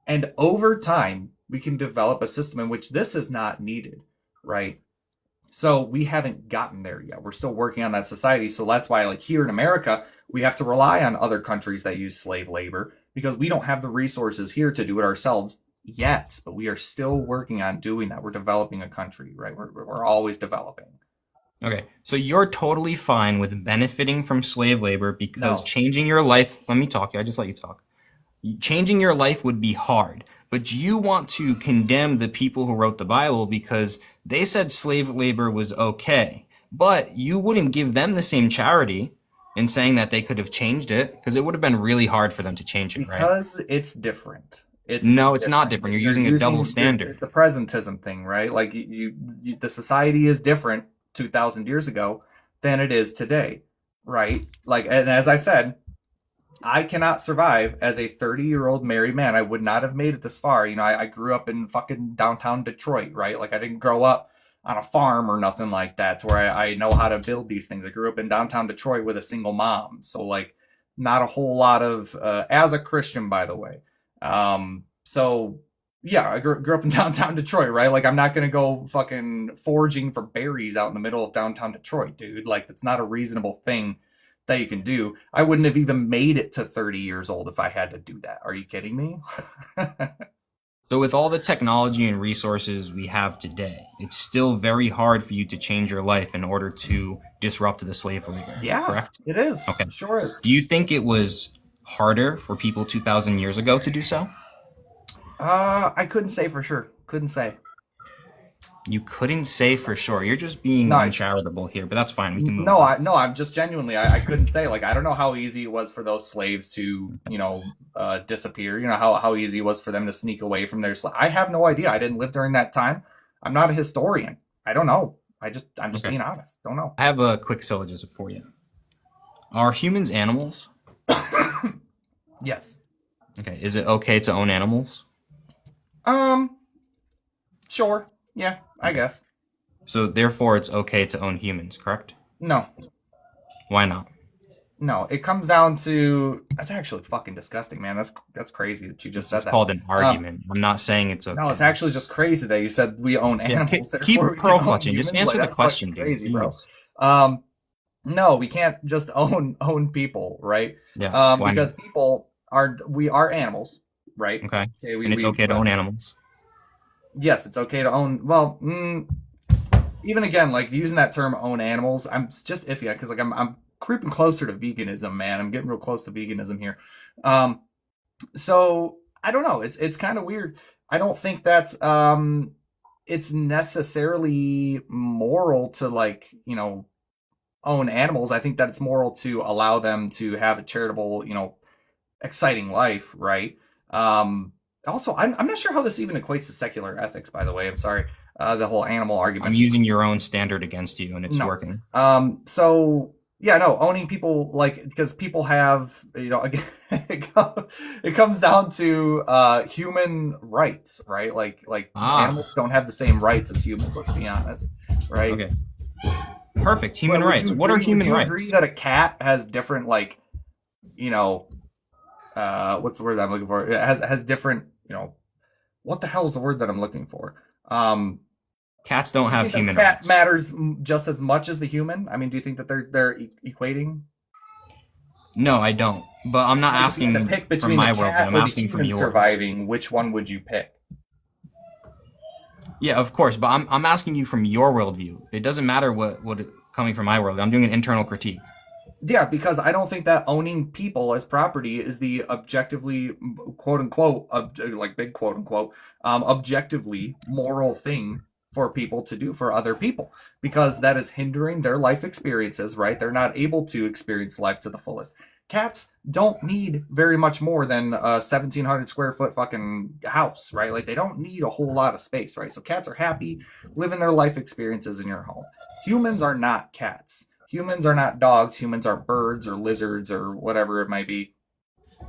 And over time, we can develop a system in which this is not needed, right? So we haven't gotten there yet. We're still working on that society. So that's why, like, here in America, we have to rely on other countries that use slave labor because we don't have the resources here to do it ourselves yet. But we are still working on doing that. We're developing a country, right? We're always developing. Okay, so you're totally fine with benefiting from slave labor because changing your life, let me talk, I just let you talk. Changing your life would be hard, but you want to condemn the people who wrote the Bible because they said slave labor was okay, but you wouldn't give them the same charity in saying that they could have changed it because it would have been really hard for them to change it, right? Because it's different. It's not different. You're using a double standard. It's a presentism thing, right? Like the society is different 2,000 years ago than it is today, right? Like, and as I said, I cannot survive as a 30-year-old married man. I would not have made it this far. I grew up in fucking downtown Detroit, right? Like, I didn't grow up on a farm or nothing like that to where I know how to build these things. I grew up in downtown Detroit with a single mom. So, like, not a whole lot of, as a Christian, by the way. So yeah, I grew up in downtown Detroit, right? Like, I'm not gonna go fucking foraging for berries out in the middle of downtown Detroit, dude. Like, that's not a reasonable thing that you can do. I wouldn't have even made it to 30 years old if I had to do that. Are you kidding me? So with all the technology and resources we have today, it's still very hard for you to change your life in order to disrupt the slave labor. Yeah, correct? it is. Okay. It sure is. Do you think it was harder for people 2,000 years ago to do so? I couldn't say for sure. Couldn't say. You couldn't say for sure. You're just being uncharitable here, but that's fine. We can move on. I'm just genuinely, I couldn't say. Like, I don't know how easy it was for those slaves to, disappear. You know, how easy it was for them to sneak away from their I have no idea. I didn't live during that time. I'm not a historian. I don't know. I'm just Okay. being honest. Don't know. I have a quick syllogism for you. Are humans animals? Yes. Okay. Is it okay to own animals? Sure. Yeah, I guess. So therefore it's okay to own humans, correct? No. Why not? No, it comes down to, that's actually fucking disgusting, man. That's crazy that you just said It's that. called an argument. I'm not saying it's okay. No, it's actually just crazy that you said we own animals. Keep therefore we pearl can own clutching. Just humans. answer Like, the that's question, fucking dude. crazy, bro. Jeez. No, we can't just own people, right? Yeah. Why Because people we are animals, right? not? Okay. Okay, And it's okay to own animals. Yes, it's okay to own. Well, even again, like using that term "own animals," I'm just iffy because like I'm creeping closer to veganism, man. I'm getting real close to veganism here. So I don't know. It's kind of weird. I don't think that's it's necessarily moral to like own animals. I think that it's moral to allow them to have a charitable, exciting life, right? Also, I'm not sure how this even equates to secular ethics, by the way. I'm sorry. The whole animal argument. I'm using your own standard against you, and it's working. So yeah, no, owning people, like, because people have, again, it comes down to human rights, right? Like animals don't have the same rights as humans. Let's be honest, right? Okay. Perfect. Human Would rights. you What are agree- human would you rights? agree that a cat has different, like, what's the word that I'm looking for? It has different, what the hell is the word that I'm looking for? Cats don't have do you think human the cat rights. matters just as much as the human? I mean, do you think that they're equating? No, I don't. But I'm not If you asking had to pick from between my the world. cat I'm or the asking from human yours. surviving, which one would you pick? Yeah, of course. But I'm asking you from your worldview. It doesn't matter what coming from my world. I'm doing an internal critique. Yeah, because I don't think that owning people as property is the objectively, quote unquote, like big quote unquote, objectively moral thing for people to do for other people, because that is hindering their life experiences, right? They're not able to experience life to the fullest. Cats don't need very much more than a 1,700 square foot fucking house, right? Like, they don't need a whole lot of space, right? So cats are happy living their life experiences in your home. Humans are not cats. Humans are not dogs. Humans are birds or lizards or whatever it might be.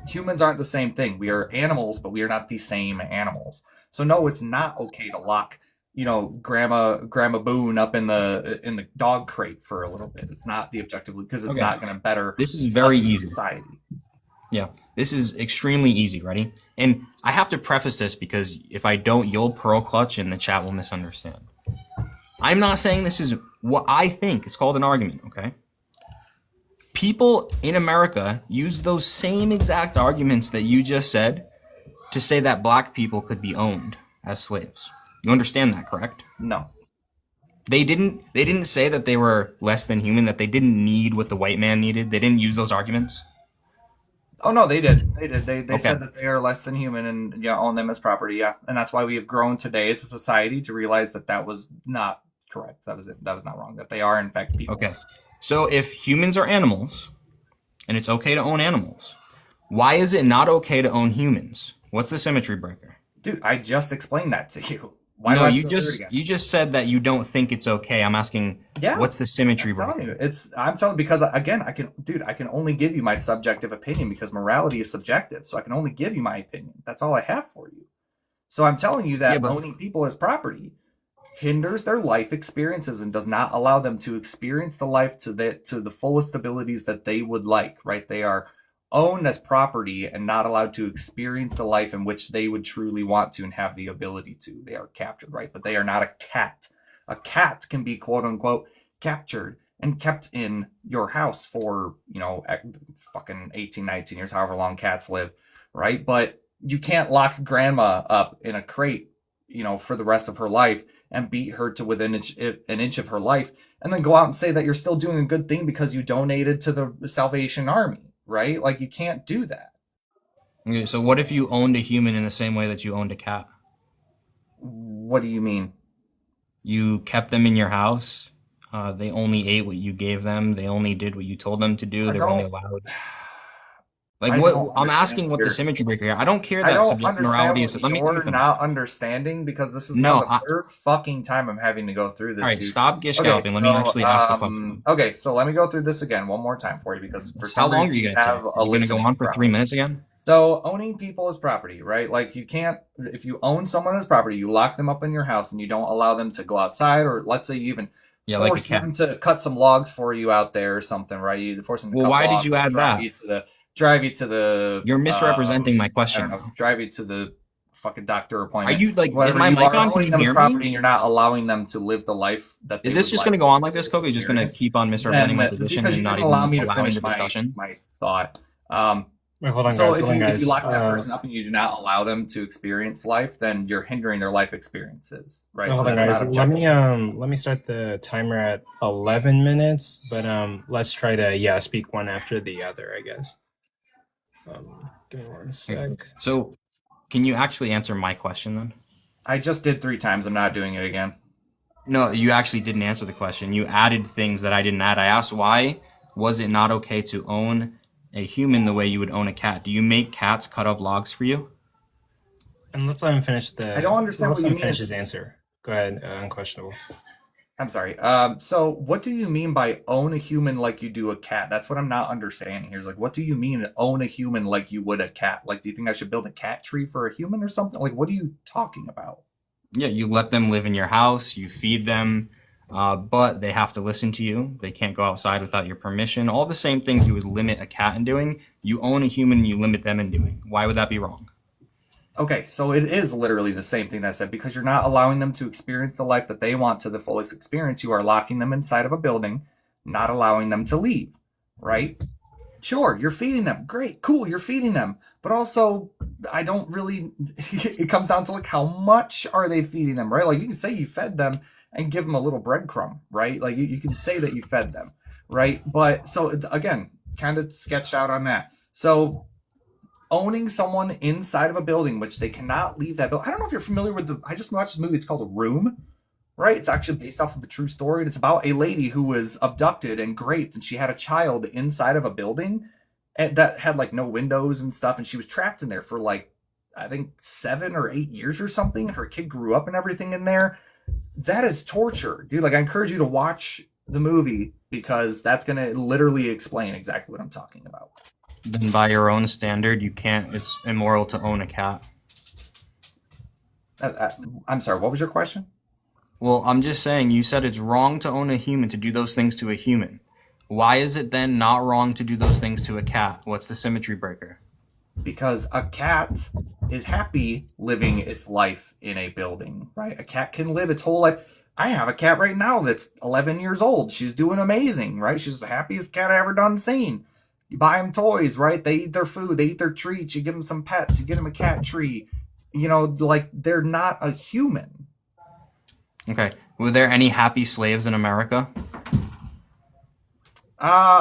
Humans aren't the same thing. We are animals, but we are not the same animals. So no, it's not okay to lock, Grandma Boone up in the dog crate for a little bit. It's not the objective, because it's not going to better. This is very us as a easy. society. Yeah, this is extremely easy. Ready? And I have to preface this because if I don't, you'll pearl clutch and the chat will misunderstand. I'm not saying this is what I think. It's called an argument, okay? People in America use those same exact arguments that you just said to say that black people could be owned as slaves. You understand that, correct? No. They didn't say that they were less than human, that they didn't need what the white man needed. They didn't use those arguments. Oh no, they did. They did. They Okay. said that they are less than human and own them as property. Yeah, and that's why we have grown today as a society to realize that that was not correct. That was it. That was not wrong. That they are in fact people. Okay. So if humans are animals, and it's okay to own animals, why is it not okay to own humans? What's the symmetry breaker? Dude, I just explained that to you. Why do No, I have you to go through it just again? you just said that you don't think it's okay. I'm asking, Yeah, what's the symmetry I'm telling breaker? you, I'm telling because again, I can only give you my subjective opinion because morality is subjective. So I can only give you my opinion. That's all I have for you. So I'm telling you that Yeah, but- owning people as property hinders their life experiences and does not allow them to experience the life to the fullest abilities that they would like, right? They are owned as property and not allowed to experience the life in which they would truly want to and have the ability to. They are captured, right? But they are not a cat. A cat can be quote unquote captured and kept in your house for, fucking 18, 19 years, however long cats live, right? But you can't lock grandma up in a crate, for the rest of her life and beat her to within an inch of her life and then go out and say that you're still doing a good thing because you donated to the Salvation Army, right? Like, you can't do that. Okay, so what if you owned a human in the same way that you owned a cat? What do you mean? You kept them in your house. They only ate what you gave them. They only did what you told them to do. They were only allowed. Like, what I'm asking, what the symmetry breaker here. I don't care that subjective morality is. Let me finish. Not understanding, because this is now the third fucking time I'm having to go through this. All right, stop gish galloping. Let me actually ask the question. Okay, so let me go through this again one more time for you, because for some how long reason are you gonna take? Are you gonna go on for 3 minutes again? So owning people as property, right? Like, you can't, if you own someone as property, you lock them up in your house and you don't allow them to go outside, or let's say you even force them to cut some logs for you out there or something, right? You force them to cut why logs, did you add that? Drive you to the. You're misrepresenting my question. Drive you to the fucking doctor appointment. Are you like? Is my mic on? Can you hear me? And you're not allowing them to live the life that. Is this just going to go on like this, Coco? You're just going to keep on misrepresenting my position and not even allow me to allowing finish the discussion? My thought. Wait, hold on, so guys. if you lock that person up and you do not allow them to experience life, then you're hindering their life experiences, right? Hold on, guys. Let me start the timer at 11 minutes, but let's try to speak one after the other, I guess. Give me 1 sec. So, can you actually answer my question then? I just did 3 times. I'm not doing it again. No, you actually didn't answer the question. You added things that I didn't add. I asked why was it not okay to own a human the way you would own a cat? Do you make cats cut up logs for you? And let's let him finish I don't understand what you mean. Finish his answer. Go ahead, unquestionable. I'm sorry. So what do you mean by own a human like you do a cat? That's what I'm not understanding here. Is like, what do you mean own a human like you would a cat? Like, do you think I should build a cat tree for a human or something? Like, what are you talking about? Yeah, you let them live in your house, you feed them, but they have to listen to you. They can't go outside without your permission. All the same things you would limit a cat in doing, you own a human and you limit them in doing. Why would that be wrong? Okay, so it is literally the same thing that I said, because you're not allowing them to experience the life that they want to the fullest experience. You are locking them inside of a building, not allowing them to leave, right? Sure, you're feeding them. Great, cool, you're feeding them. But also, I don't really, it comes down to like, how much are they feeding them, right? Like, you can say you fed them and give them a little breadcrumb, right? Like, you can say that you fed them, right? But, so, again, kind of sketched out on that. So, owning someone inside of a building, which they cannot leave that building. I don't know if you're familiar with I just watched this movie, it's called Room, right? It's actually based off of a true story, and it's about a lady who was abducted and raped, and she had a child inside of a building that had like no windows and stuff, and she was trapped in there for like, I think 7 or 8 years or something. Her kid grew up and everything in there. That is torture, dude. Like, I encourage you to watch the movie, because that's going to literally explain exactly what I'm talking about. Then by your own standard, you can't, it's immoral to own a cat. I'm sorry, what was your question? Well, I'm just saying, you said it's wrong to own a human, to do those things to a human. Why is it then not wrong to do those things to a cat? What's the symmetry breaker? Because a cat is happy living its life in a building, right? A cat can live its whole life. I have a cat right now that's 11 years old. She's doing amazing, right? She's the happiest cat I ever done seen. You buy them toys, right? They eat their food. They eat their treats. You give them some pets. You get them a cat tree. Like, they're not a human. Okay. Were there any happy slaves in America? I'm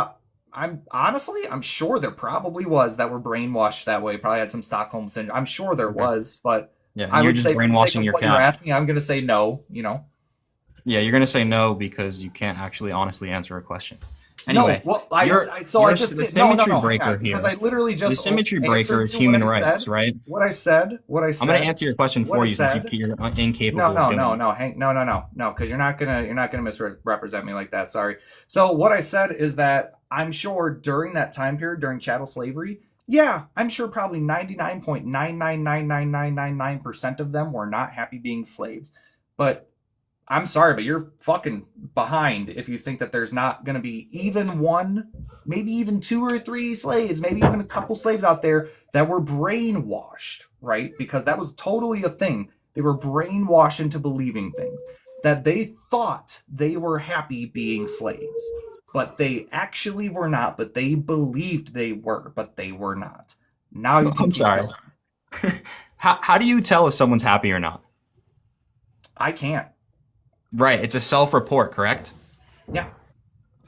sure there probably was that were brainwashed that way. Probably had some Stockholm syndrome. I'm sure there was, but yeah, I would just say brainwashing your cat. You're asking, I'm going to say no. Yeah, you're going to say no because you can't actually honestly answer a question. Anyway, no, well, I just the symmetry breaker here. Because I literally just the symmetry breaker is human rights, right? What I said. I'm going to answer your question for you since you're incapable. No, because you're not gonna misrepresent me like that. Sorry. So what I said is that I'm sure during that time period, during chattel slavery, yeah, I'm sure probably 99.9999999% of them were not happy being slaves, but I'm sorry, but you're fucking behind if you think that there's not going to be even one, maybe even two or three slaves, maybe even a couple slaves out there that were brainwashed, right? Because that was totally a thing. They were brainwashed into believing things that they thought they were happy being slaves, but they actually were not, but they believed they were, but they were not. Now you can I'm keep sorry. going. How do you tell if someone's happy or not? I can't. Right, it's a self-report, correct? Yeah.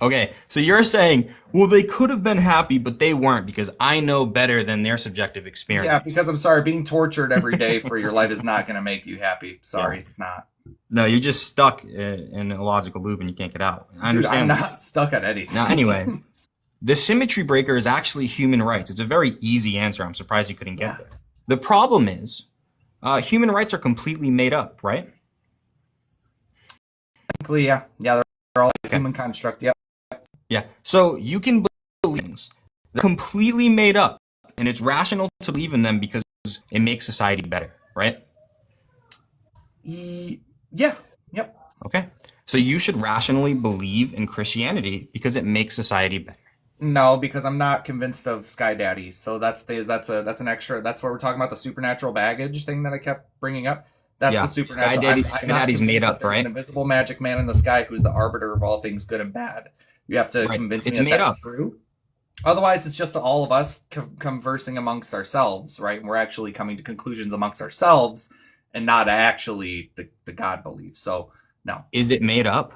Okay, so you're saying, well, they could have been happy, but they weren't because I know better than their subjective experience. Yeah, because I'm sorry, being tortured every day for your life is not going to make you happy. Sorry, Yeah. it's not. No, you're just stuck in a logical loop and you can't get out. I Dude, understand. I'm not stuck on anything. Now, anyway, the symmetry breaker is actually human rights. It's a very easy answer. I'm surprised you couldn't get there. The problem is, human rights are completely made up, right? Technically, yeah. Yeah, they're all a human construct. Yep. Yeah. So you can believe things that are completely made up, and it's rational to believe in them because it makes society better, right? Yeah. Yep. Okay. So you should rationally believe in Christianity because it makes society better. No, because I'm not convinced of sky daddies. So that's an extra. That's what we're talking about, the supernatural baggage thing that I kept bringing up. That's Yeah. the supernatural. Sky daddy's made up, there's right? an invisible magic man in the sky who's the arbiter of all things good and bad. You have to Right. convince It's me made that that's up. true. Otherwise, it's just all of us conversing amongst ourselves, right? And we're actually coming to conclusions amongst ourselves and not actually the God belief. So, no. Is it made up?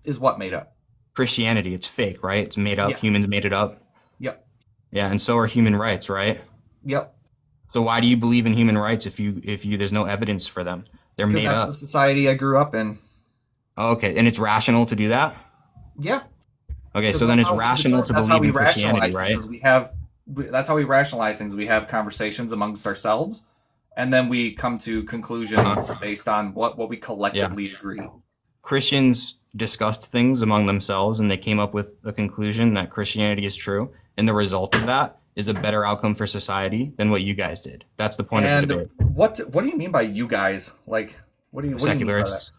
Is what made up? Christianity, it's fake, right? It's made up. Yeah. Humans made it up. Yep. Yeah, and so are human rights, right? Yep. So why do you believe in human rights if there's no evidence for them? They're Because made that's up. the society I grew up in. Oh, okay, and it's rational to do that? Yeah. Okay, so then it's rational to believe in Christianity, right? That's how we rationalize things. We have conversations amongst ourselves, and then we come to conclusions based on what we collectively agree. Christians discussed things among themselves, and they came up with a conclusion that Christianity is true, and the result of that is a better outcome for society than what you guys did. That's the point of the debate. What do you mean by you guys? Like, what do you mean by that? Secularists.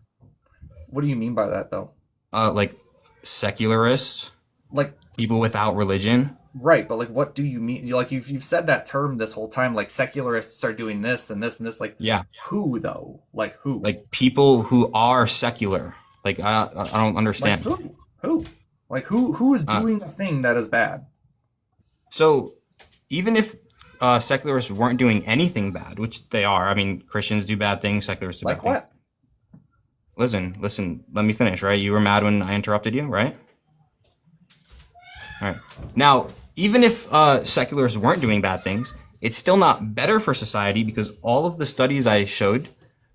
What do you mean by that, though? Like secularists, Like, people without religion. right, but like, what do you mean? Like, you've said that term this whole time. Like, secularists are doing this and this and this. Like, Yeah, who though? Like, who? like people who are secular. Like I don't understand. Like, who? Like, who is doing a thing that is bad? So even if secularists weren't doing anything bad, which they are, I mean, Christians do bad things, secularists do Like bad things. what? Listen, let me finish, right? You were mad when I interrupted you, right? All right. Now, even if secularists weren't doing bad things, it's still not better for society because all of the studies I showed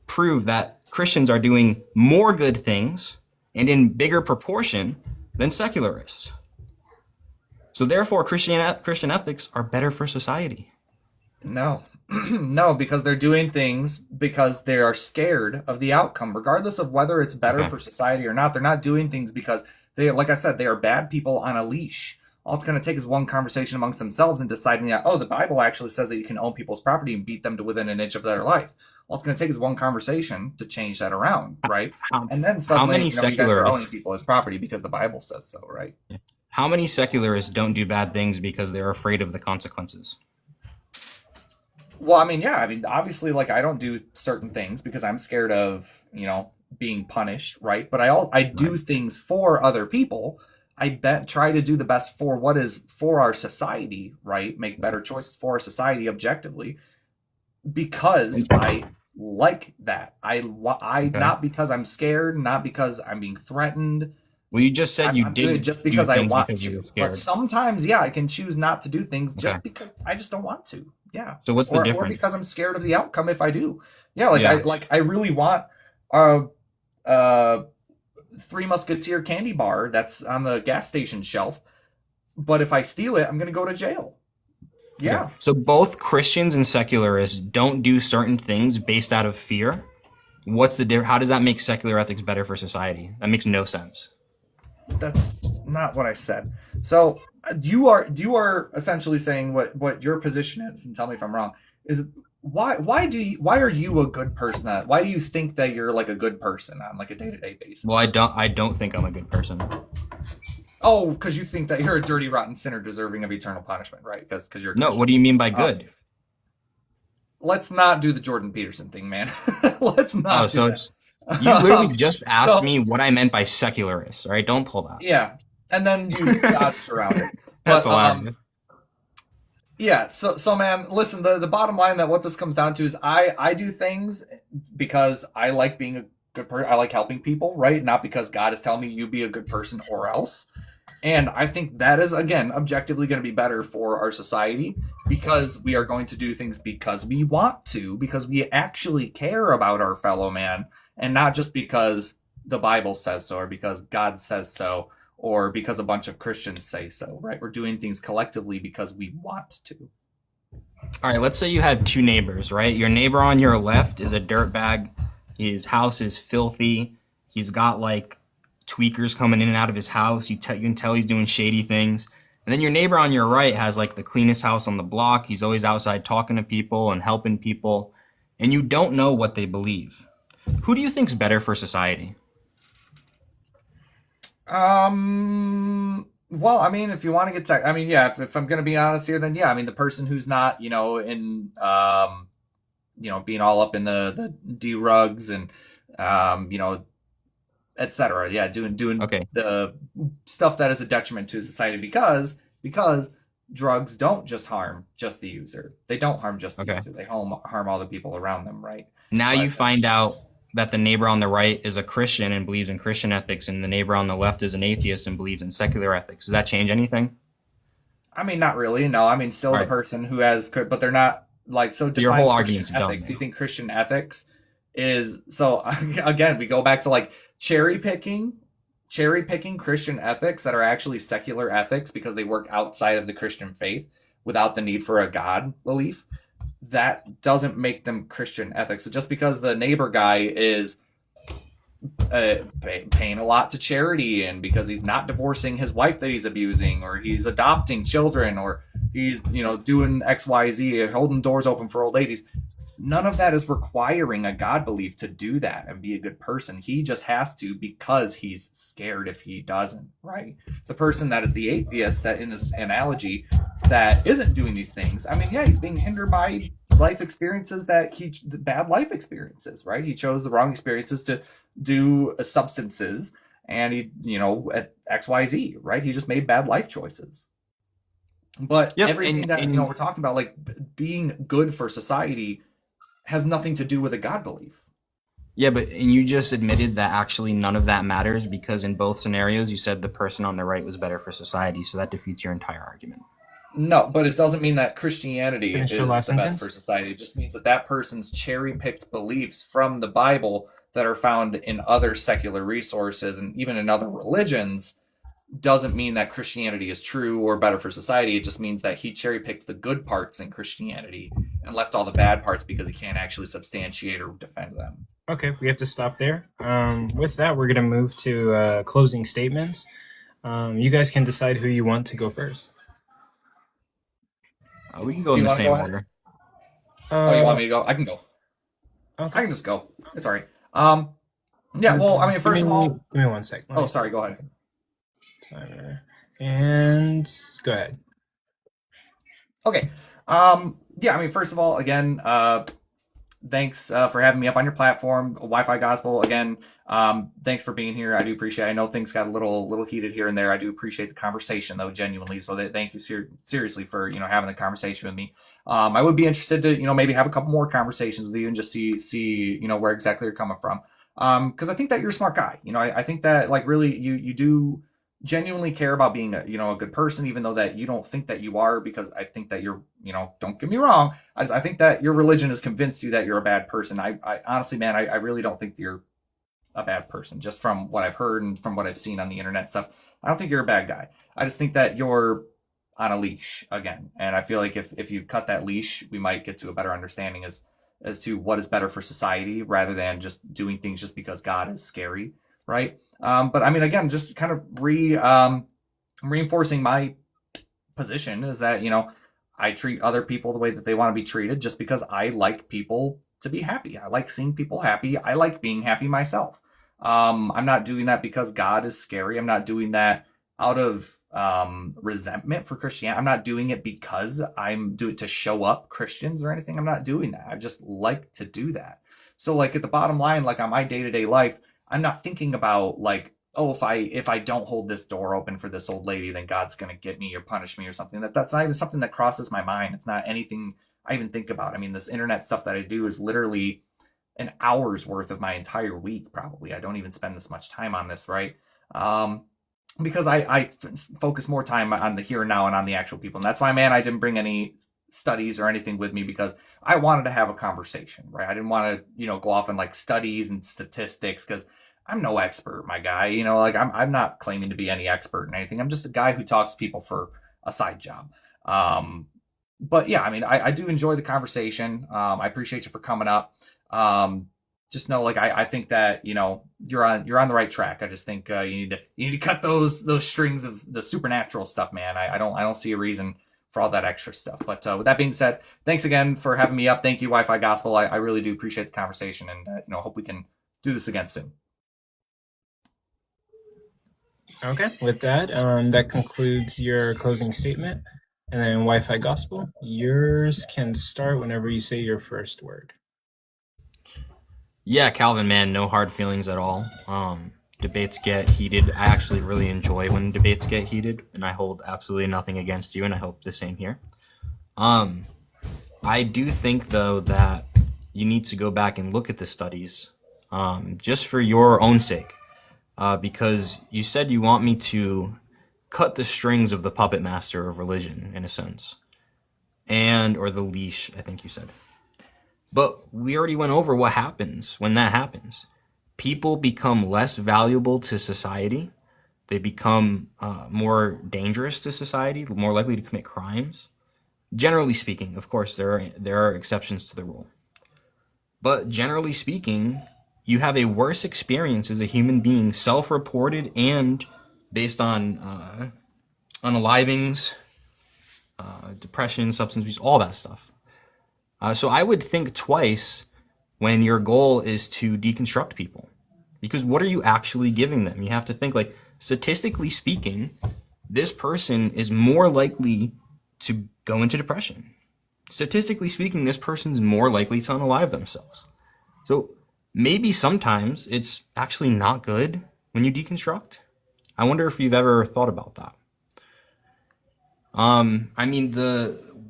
prove that Christians are doing more good things and in bigger proportion than secularists. So therefore, Christian ethics are better for society. No. No, because they're doing things because they are scared of the outcome, regardless of whether it's better for society or not. They're not doing things because they, like I said, they are bad people on a leash. All it's going to take is one conversation amongst themselves and deciding that, oh, the Bible actually says that you can own people's property and beat them to within an inch of their life. All it's going to take is one conversation to change that around, right? And then suddenly, many you guys are secularists- owning people's property because the Bible says so, right? How many secularists don't do bad things because they're afraid of the consequences? Well, I mean, yeah. I mean, obviously, like, I don't do certain things because I'm scared of, being punished, right? But I do things for other people. Try to do the best for what is for our society, right? Make better choices for our society objectively because I like that. Not because I'm scared, not because I'm being threatened. Well, you just said I'm doing it just because I want because you to. were scared. But sometimes, yeah, I can choose not to do things just because I just don't want to. Yeah. So what's the Or difference? because I'm scared of the outcome if I do. Yeah, I really want Three Musketeer candy bar that's on the gas station shelf, but if I steal it, I'm going to go to jail. Yeah. Okay. So both Christians and secularists don't do certain things based out of fear. What's the difference? How does that make secular ethics better for society? That makes no sense. That's not what I said. So you are essentially saying what your position is, and tell me if I'm wrong, is why are you a good person? Why do you think that you're like a good person on like a day-to-day basis? Well, I don't think I'm a good person. Oh, because you think that you're a dirty, rotten sinner deserving of eternal punishment, right? Because you're a No, Christian. what do you mean by good? Let's not do the Jordan Peterson thing, man. Let's not. Oh, so that. it's you literally just asked so- me what I meant by secularist. All right, don't pull that. Yeah, and then you dodged around it. That's But, hilarious. Yeah, so man, listen, the bottom line that what this comes down to is I do things because I like being a good person. I like helping people, right? Not because God is telling me you be a good person or else. And I think that is, again, objectively going to be better for our society because we are going to do things because we want to, because we actually care about our fellow man, and not just because the Bible says so or because God says so or because a bunch of Christians say so, right? We're doing things collectively because we want to. All right, let's say you have two neighbors, right? Your neighbor on your left is a dirtbag. His house is filthy. He's got like tweakers coming in and out of his house. You can tell he's doing shady things. And then your neighbor on your right has like the cleanest house on the block. He's always outside talking to people and helping people. And you don't know what they believe. Who do you think's better for society? Well, I mean, if you want to get I mean, yeah, if I'm going to be honest here, then yeah, I mean, the person who's not, in, being all up in the D-rugs and, et cetera. Yeah, doing Okay. the stuff that is a detriment to society because drugs don't just harm just the user. They don't harm just the user. They harm all the people around them, right? Now you find out that the neighbor on the right is a Christian and believes in Christian ethics, and the neighbor on the left is an atheist and believes in secular ethics. Does that change anything? I mean, not really. No, I mean, still the person who has, but they're not like so. Your whole Christian argument's ethics. dumb. Do you think Christian ethics is so? Again, we go back to like cherry picking Christian ethics that are actually secular ethics because they work outside of the Christian faith without the need for a God belief. That doesn't make them Christian ethics. So just because the neighbor guy is paying a lot to charity and because he's not divorcing his wife that he's abusing or he's adopting children or he's, doing XYZ, holding doors open for old ladies, none of that is requiring a God belief to do that and be a good person. He just has to because he's scared if he doesn't, right? The person that is the atheist that in this analogy that isn't doing these things, I mean, yeah, he's being hindered by life experiences the bad life experiences, right? He chose the wrong experiences to do substances and he, at XYZ, right? He just made bad life choices. But everything that we're talking about, like being good for society, has nothing to do with a God belief. Yeah, and you just admitted that actually none of that matters because in both scenarios you said the person on the right was better for society, so that defeats your entire argument. No, but it doesn't mean that Christianity is the best for society. It just means that person's cherry-picked beliefs from the Bible that are found in other secular resources and even in other religions doesn't mean that Christianity is true or better for society. It just means that he cherry-picked the good parts in Christianity and left all the bad parts because he can't actually substantiate or defend them. Okay, we have to stop there. With that, we're going to move to closing statements. You guys can decide who you want to go first. We can go in the same order. You want me to go? I can go. Okay. I can just go. It's all right. Yeah, well, I mean, first of all... Give me 1 second. Oh, sorry, go ahead. Timer. And go ahead. Okay. Yeah, I mean, first of all, again, thanks for having me up on your platform, Wi-Fi Gospel. Again, thanks for being here. I do appreciate it. I know things got a little heated here and there. I do appreciate the conversation, though, genuinely. So thank you seriously for, having a conversation with me. I would be interested to, maybe have a couple more conversations with you and just see, where exactly you're coming from. Because I think that you're a smart guy. I think that, like, really, you do genuinely care about being a good person, even though that you don't think that you are, because I think that you're, don't get me wrong, I think that your religion has convinced you that you're a bad person. I honestly, man, I really don't think you're a bad person, just from what I've heard and from what I've seen on the internet stuff. I don't think you're a bad guy. I just think that you're on a leash again, and I feel like if you cut that leash, we might get to a better understanding as to what is better for society rather than just doing things just because God is scary, right? But I mean, again, just kind of reinforcing my position is that, I treat other people the way that they want to be treated just because I like people to be happy. I like seeing people happy. I like being happy myself. I'm not doing that because God is scary. I'm not doing that out of resentment for Christianity. I'm not doing it because I'm doing it to show up Christians or anything. I'm not doing that. I just like to do that. So like at the bottom line, like on my day-to-day life, I'm not thinking about like, oh, if I don't hold this door open for this old lady, then God's gonna get me or punish me or something. That's not even something that crosses my mind. It's not anything I even think about. I mean, this internet stuff that I do is literally an hour's worth of my entire week, probably. I don't even spend this much time on this, right? Because I focus more time on the here and now and on the actual people. And that's why, man, I didn't bring any studies or anything with me, because I wanted to have a conversation, right? I didn't want to, go off in like studies and statistics, because I'm no expert, my guy. Like I'm not claiming to be any expert in anything. I'm just a guy who talks to people for a side job. But yeah, I mean, I do enjoy the conversation. I appreciate you for coming up. Just know, like, I think that, you're on the right track. I just think you need to cut those strings of the supernatural stuff, man. I don't see a reason for all that extra stuff. But with that being said, thanks again for having me up. Thank you, Wi-Fi Gospel. I really do appreciate the conversation, and hope we can do this again soon. Okay, with that, that concludes your closing statement. And then Wi-Fi Gospel, yours can start whenever you say your first word. Yeah, Calvin, man, no hard feelings at all. Debates get heated. I actually really enjoy when debates get heated, and I hold absolutely nothing against you, and I hope the same here. I do think, though, that you need to go back and look at the studies, just for your own sake, because you said you want me to cut the strings of the puppet master of religion, in a sense, or the leash, I think you said. But we already went over what happens when that happens. People become less valuable to society. They become more dangerous to society, more likely to commit crimes. Generally speaking, of course, there are exceptions to the rule. But generally speaking, you have a worse experience as a human being, self-reported and based on unalivings, depression, substance abuse, all that stuff. So I would think twice when your goal is to deconstruct people, because what are you actually giving them? You have to think, like, statistically speaking, this person is more likely to go into depression. Statistically speaking, this person's more likely to unalive themselves. So maybe sometimes it's actually not good when you deconstruct. I wonder if you've ever thought about that. I mean,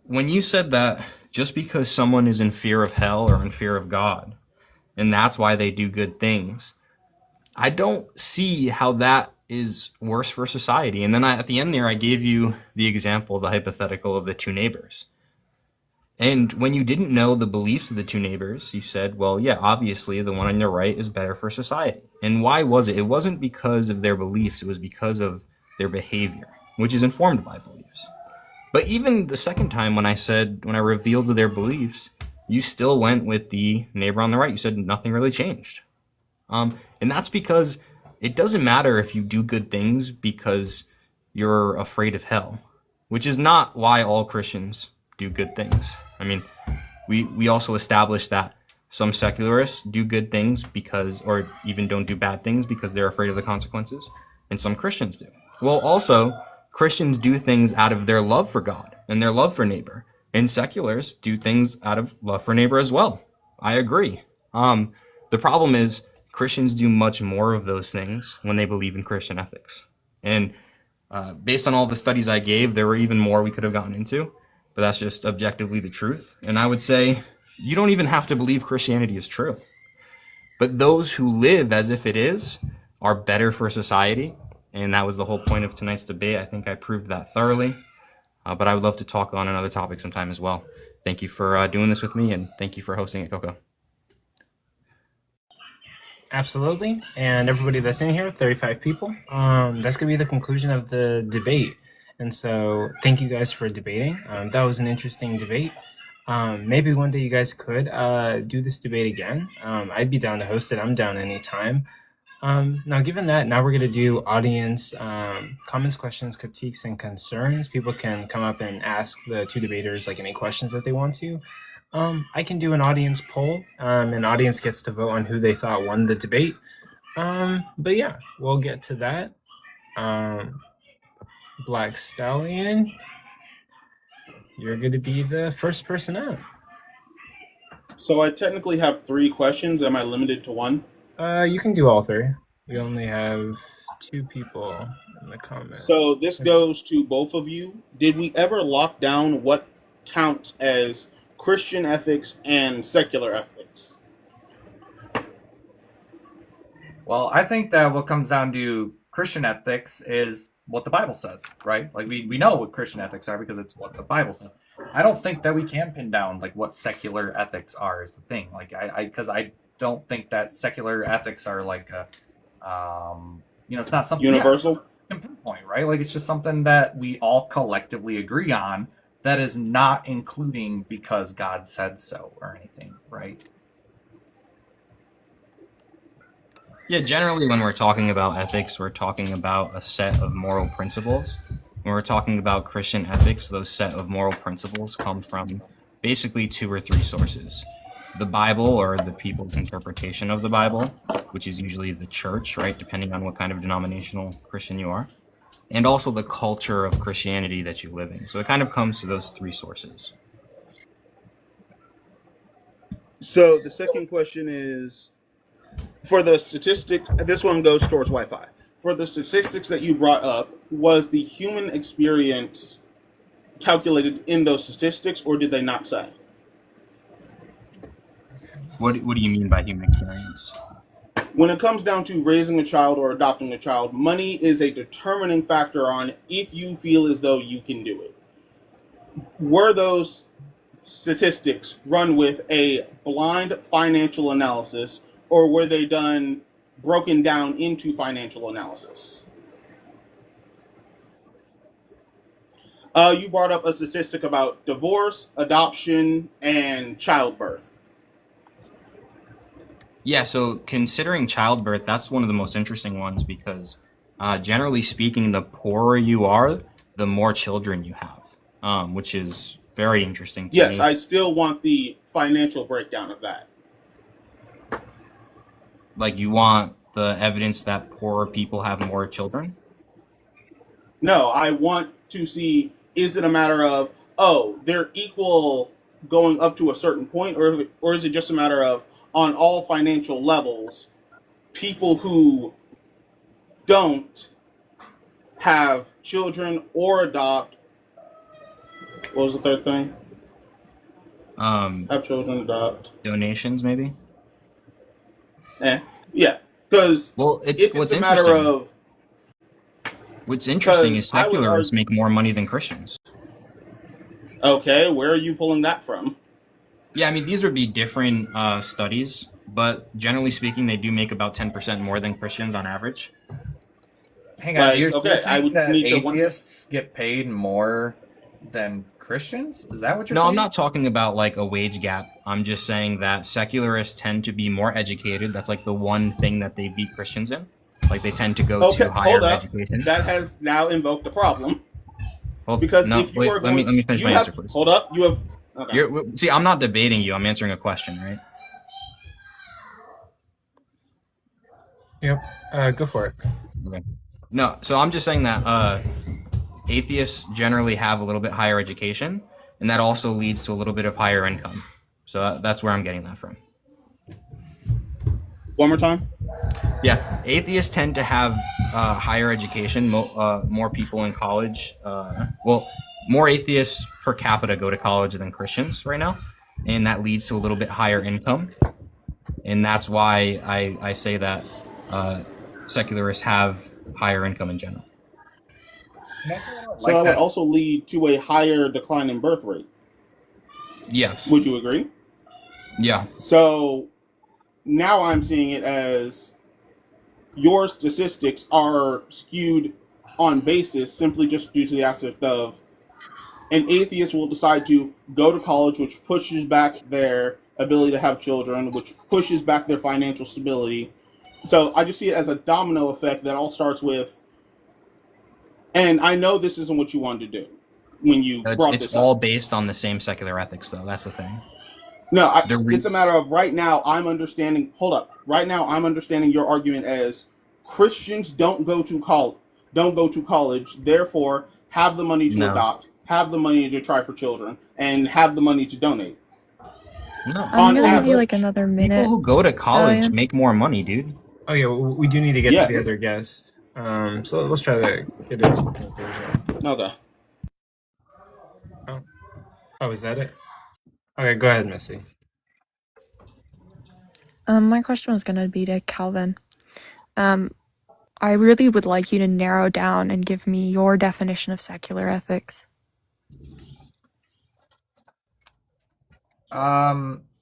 when you said that just because someone is in fear of hell or in fear of God, and that's why they do good things, I don't see how that is worse for society. And then at the end there, I gave you the example, the hypothetical of the two neighbors. And when you didn't know the beliefs of the two neighbors, you said, well, yeah, obviously the one on your right is better for society. And why was it? It wasn't because of their beliefs. It was because of their behavior, which is informed by beliefs. But even the second time when I revealed their beliefs, you still went with the neighbor on the right. You said nothing really changed. And that's because it doesn't matter if you do good things because you're afraid of hell, which is not why all Christians do good things. I mean, we also established that some secularists do good things or even don't do bad things because they're afraid of the consequences, and some Christians do. Well, also, Christians do things out of their love for God and their love for neighbor, and seculars do things out of love for neighbor as well. I agree. The problem is Christians do much more of those things when they believe in Christian ethics. And based on all the studies I gave, there were even more we could have gotten into, but that's just objectively the truth. And I would say you don't even have to believe Christianity is true. But those who live as if it is are better for society. And that was the whole point of tonight's debate. I think I proved that thoroughly. But I would love to talk on another topic sometime as well. Thank you for doing this with me, and thank you for hosting it, Coco. Absolutely. And everybody that's in here, 35 people, that's going to be the conclusion of the debate. And so thank you guys for debating. That was an interesting debate. Maybe one day you guys could do this debate again. I'd be down to host it. I'm down anytime. Now, given that, now we're going to do audience comments, questions, critiques, and concerns. People can come up and ask the two debaters like any questions that they want to. I can do an audience poll. An audience gets to vote on who they thought won the debate. But yeah, we'll get to that. Black Stallion, you're going to be the first person up. So I technically have 3 questions. Am I limited to 1? You can do all 3. We only have 2 people in the comments. So this goes to both of you. Did we ever lock down what counts as Christian ethics and secular ethics? Well, I think that what comes down to Christian ethics is what the Bible says, right? Like we know what Christian ethics are because it's what the Bible says. I don't think that we can pin down like what secular ethics are is the thing. Like because I don't think that secular ethics are like a, it's not something universal. You can pinpoint, right? Like it's just something that we all collectively agree on that is not including because God said so or anything, right? Yeah, generally when we're talking about ethics, we're talking about a set of moral principles. When we're talking about Christian ethics, those set of moral principles come from basically 2 or 3 sources. The Bible, or the people's interpretation of the Bible, which is usually the church, right, depending on what kind of denominational Christian you are, and also the culture of Christianity that you live in. So it kind of comes to those 3 sources. So the second question is, for the statistics, this one goes towards Wi-Fi. For the statistics that you brought up, was the human experience calculated in those statistics, or did they not say? What do you mean by human experience? When it comes down to raising a child or adopting a child, money is a determining factor on if you feel as though you can do it. Were those statistics run with a blind financial analysis, or were they done broken down into financial analysis? You brought up a statistic about divorce, adoption, and childbirth. Yeah, so considering childbirth, that's one of the most interesting ones because generally speaking, the poorer you are, the more children you have, which is very interesting to me. Yes, I still want the financial breakdown of that. Like you want the evidence that poorer people have more children? No, I want to see, is it a matter of, oh, they're equal going up to a certain point, or is it just a matter of, on all financial levels, people who don't have children or adopt, what was the third thing? Have children, adopt. Donations, maybe? Yeah, because what's a matter of... What's interesting is secularists make more money than Christians. Okay, where are you pulling that from? Yeah, I mean, these would be different studies, but generally speaking, they do make about 10% more than Christians on average. Hang on, you're saying that atheists get paid more than Christians? Is that what you're saying? No, I'm not talking about like a wage gap. I'm just saying that secularists tend to be more educated. That's like the one thing that they beat Christians in. Like they tend to go to higher education. That has now invoked the problem. Well, because no, if you wait, let me finish my answer, please. Hold up, you have... Okay. See, I'm not debating you. I'm answering a question, right? Yep. Go for it. Okay. No, so I'm just saying that atheists generally have a little bit higher education, and that also leads to a little bit of higher income. So that's where I'm getting that from. One more time? Yeah, atheists tend to have higher education, more people in college. More atheists per capita go to college than Christians right now, and that leads to a little bit higher income. And that's why I say that secularists have higher income in general. So that would also lead to a higher decline in birth rate. Yes. Would you agree? Yeah. So now I'm seeing it as your statistics are skewed on basis simply just due to the aspect of an atheist will decide to go to college, which pushes back their ability to have children, which pushes back their financial stability, So I just see it as a domino effect that all starts with, and I know this isn't what you wanted to do when you brought It's this all up. based on the same secular ethics, though. That's the thing. No, The re- it's a matter of right now I'm understanding. Hold up. Right now I'm understanding your argument as Christians don't go to college, therefore have the money to No. adopt, have the money to try for children, and have the money to donate. No. On I'm gonna give you average. like another People minute. who go to college Stallion. make more money, dude. Oh yeah, we do need to get to the Yes. other guest. So let's try to get it. Okay. Oh, is that it? Okay, go ahead, Missy. My question was gonna be to Calvin. I really would like you to narrow down and give me your definition of secular ethics.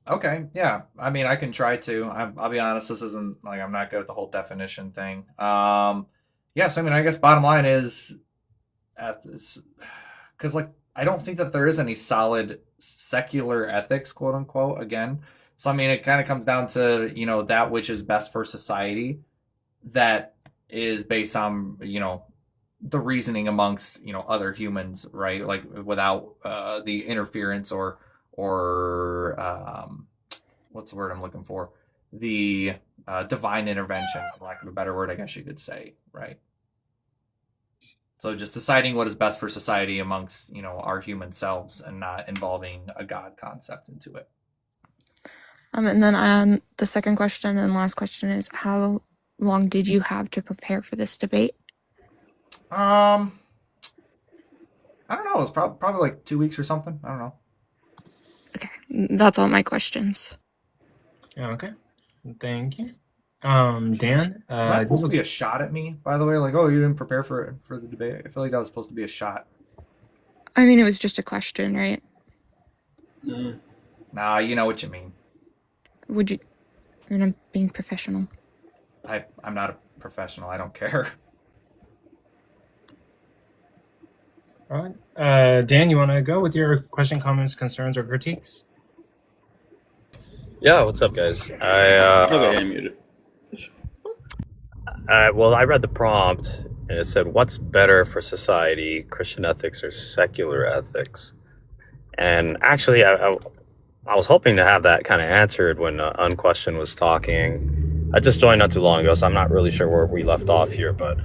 Okay, yeah. I mean, I can try to. I'll be honest, this isn't like I'm not good at the whole definition thing. Yes, I mean, I guess bottom line is at this, because like I don't think that there is any solid secular ethics, quote unquote. Again, so I mean, it kind of comes down to that which is best for society, that is based on the reasoning amongst other humans, right? Like without the interference or what's the word I'm looking for? The divine intervention, for lack of a better word, I guess you could say, right? So just deciding what is best for society amongst our human selves and not involving a God concept into it. And then the second question and last question is, how long did you have to prepare for this debate? I don't know. It was probably like 2 weeks or something. I don't know. Okay, that's all my questions. Okay, thank you. Dan, That's supposed to be a shot at me, by the way. Like, oh, you didn't prepare for the debate. I feel like that was supposed to be a shot. I mean, it was just a question, right? Nah, you know what you mean. You're not being professional. I'm not a professional. I don't care. all right. Dan, you want to go with your question, comments, concerns, or critiques? Yeah, what's up, guys? Okay, I muted. Well, I read the prompt and it said, "What's better for society, Christian ethics or secular ethics?" And actually, I was hoping to have that kind of answered when Unquestioned was talking. I just joined not too long ago, so I'm not really sure where we left off here. But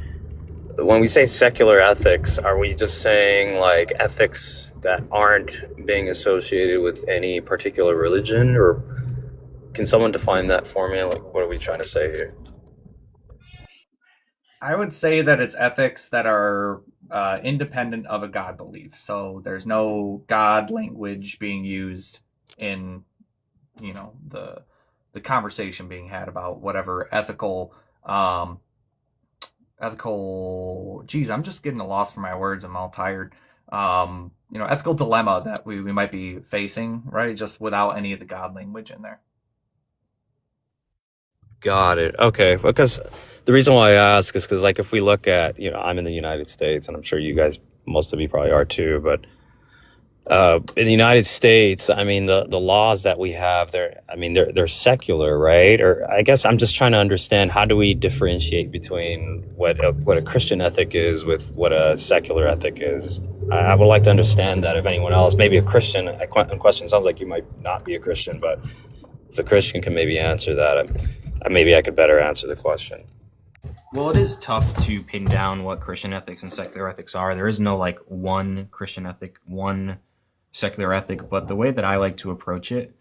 when we say secular ethics, are we just saying like ethics that aren't being associated with any particular religion, or can someone define that for me? Like, what are we trying to say here? I would say that it's ethics that are independent of a God belief. So there's no God language being used in, the conversation being had about whatever ethical. Geez, I'm just getting lost for my words. I'm all tired. Ethical dilemma that we might be facing, right? Just without any of the God language in there. Got it. Okay. Because the reason why I ask is because, like, if we look at, I'm in the United States, and I'm sure you guys, most of you probably are too, but in the United States, I mean, the laws that we have, they're secular, right? Or I guess I'm just trying to understand, how do we differentiate between what a Christian ethic is with what a secular ethic is? I would like to understand that if anyone else, maybe a Christian, Question sounds like you might not be a Christian, but if a Christian can maybe answer that, maybe I could better answer the question. Well, it is tough to pin down what Christian ethics and secular ethics are. There is no like one Christian ethic, one secular ethic, but the way that I like to approach it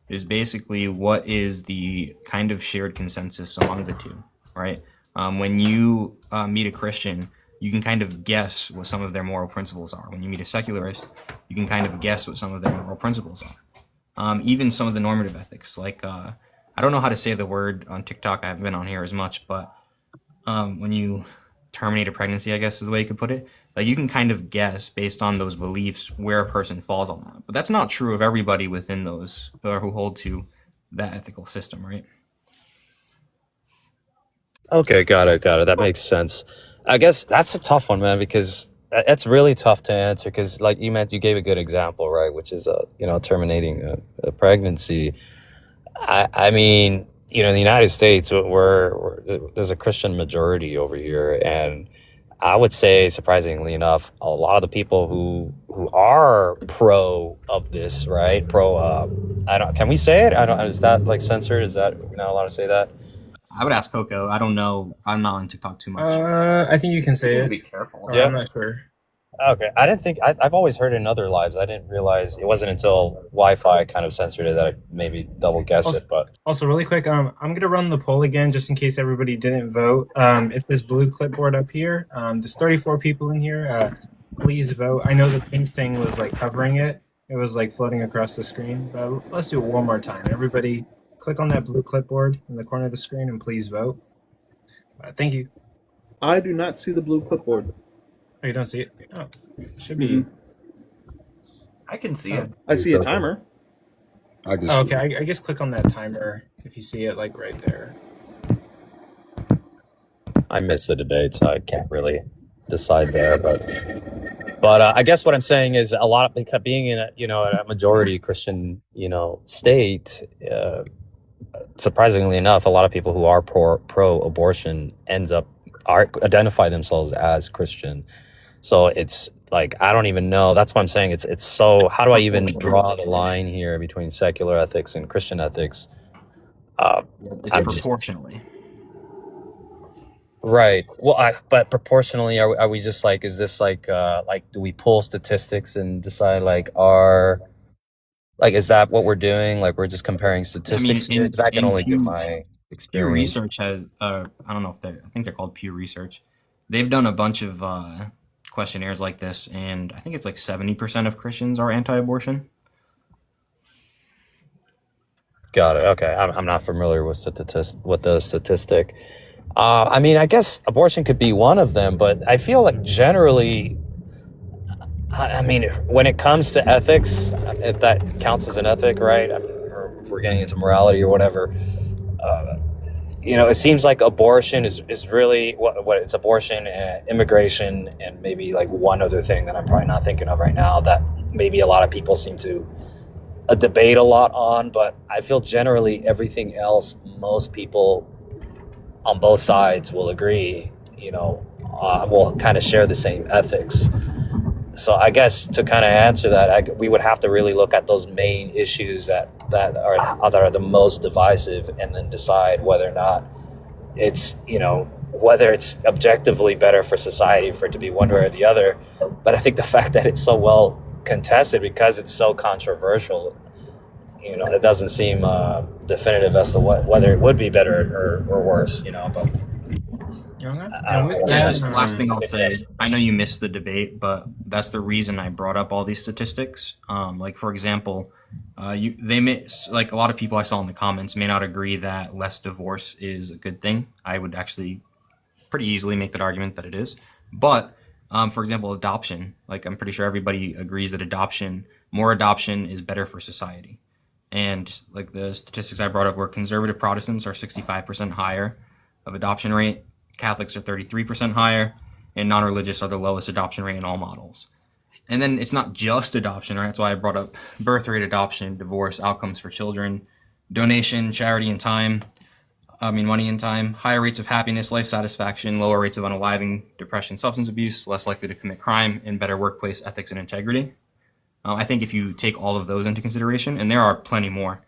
is basically what is the kind of shared consensus among the two, right? When you meet a Christian, you can kind of guess what some of their moral principles are. When you meet a secularist, you can kind of guess what some of their moral principles are. Even some of the normative ethics, like I don't know how to say the word on TikTok. I haven't been on here as much, but when you terminate a pregnancy, I guess is the way you could put it. Like, you can kind of guess based on those beliefs where a person falls on that. But that's not true of everybody within those or who hold to that ethical system, right? Okay, got it. That makes sense. I guess that's a tough one, man, because that's really tough to answer. Because, like you gave a good example, right? Which is, terminating a pregnancy. I mean, in the United States, there's a Christian majority over here, and I would say, surprisingly enough, a lot of the people who are pro of this, right? Pro, I don't. Can we say it? I don't. Is that like censored? Is that we're not allowed to say that? I would ask Coco. I don't know. I'm not on TikTok too much. I think you can You say seem to it. be careful. Or Yeah. I'm not sure. Okay, I didn't think I've always heard it in other lives. I didn't realize it wasn't until Wi-Fi kind of censored it that I maybe double guessed it. But Also, really quick, I'm gonna run the poll again just in case everybody didn't vote. It's this blue clipboard up here. There's 34 people in here. Please vote. I know the pink thing was like covering it. It was like floating across the screen, but let's do it one more time. Everybody, click on that blue clipboard in the corner of the screen and please vote. Thank you. I do not see the blue clipboard. Oh, you don't see it? Oh, should be. I can see it. I see a timer. I can Oh, see okay. I guess click on that timer if you see it, like right there. I missed the debate, so I can't really decide there. But I guess what I'm saying is a lot of being in a majority Christian state. Surprisingly enough, a lot of people who are pro-abortion identify themselves as Christian. So it's like I don't even know. That's what I'm saying. It's so. How do I even draw the line here between secular ethics and Christian ethics? It's proportionally. Right. Well, but proportionally, are we just like? Is this like do we pull statistics and decide is that what we're doing? Like we're just comparing statistics here? 'Cause I can only give my Pew experience. Research has, I don't know if I think they're called Pew Research. They've done a bunch of questionnaires like this, and I think it's like 70% of Christians are anti-abortion. Got it. Okay, I'm not familiar with the statistic. I mean, I guess abortion could be one of them, but I feel like generally, I mean, when it comes to ethics, if that counts as an ethic, right? I mean, or if we're getting into morality or whatever, it seems like abortion is really what it's abortion, immigration, and maybe like one other thing that I'm probably not thinking of right now that maybe a lot of people seem to debate a lot on. But I feel generally everything else, most people on both sides will agree, will kind of share the same ethics. So I guess to kind of answer that, we would have to really look at those main issues that are the most divisive, and then decide whether or not it's whether it's objectively better for society for it to be one way or the other. But I think the fact that it's so well contested because it's so controversial, it doesn't seem definitive as to whether it would be better or worse. But Last thing I'll say, I know you missed the debate, but that's the reason I brought up all these statistics. Like for example, a lot of people I saw in the comments may not agree that less divorce is a good thing. I would actually pretty easily make that argument that it is. But for example, adoption, like I'm pretty sure everybody agrees that more adoption is better for society. And like the statistics I brought up were conservative Protestants are 65% higher of adoption rate. Catholics are 33% higher, and non-religious are the lowest adoption rate in all models. And then it's not just adoption, right? That's why I brought up birth rate, adoption, divorce, outcomes for children, donation, charity, and money and time, higher rates of happiness, life satisfaction, lower rates of unaliving, depression, substance abuse, less likely to commit crime, and better workplace ethics and integrity. I think if you take all of those into consideration, and there are plenty more,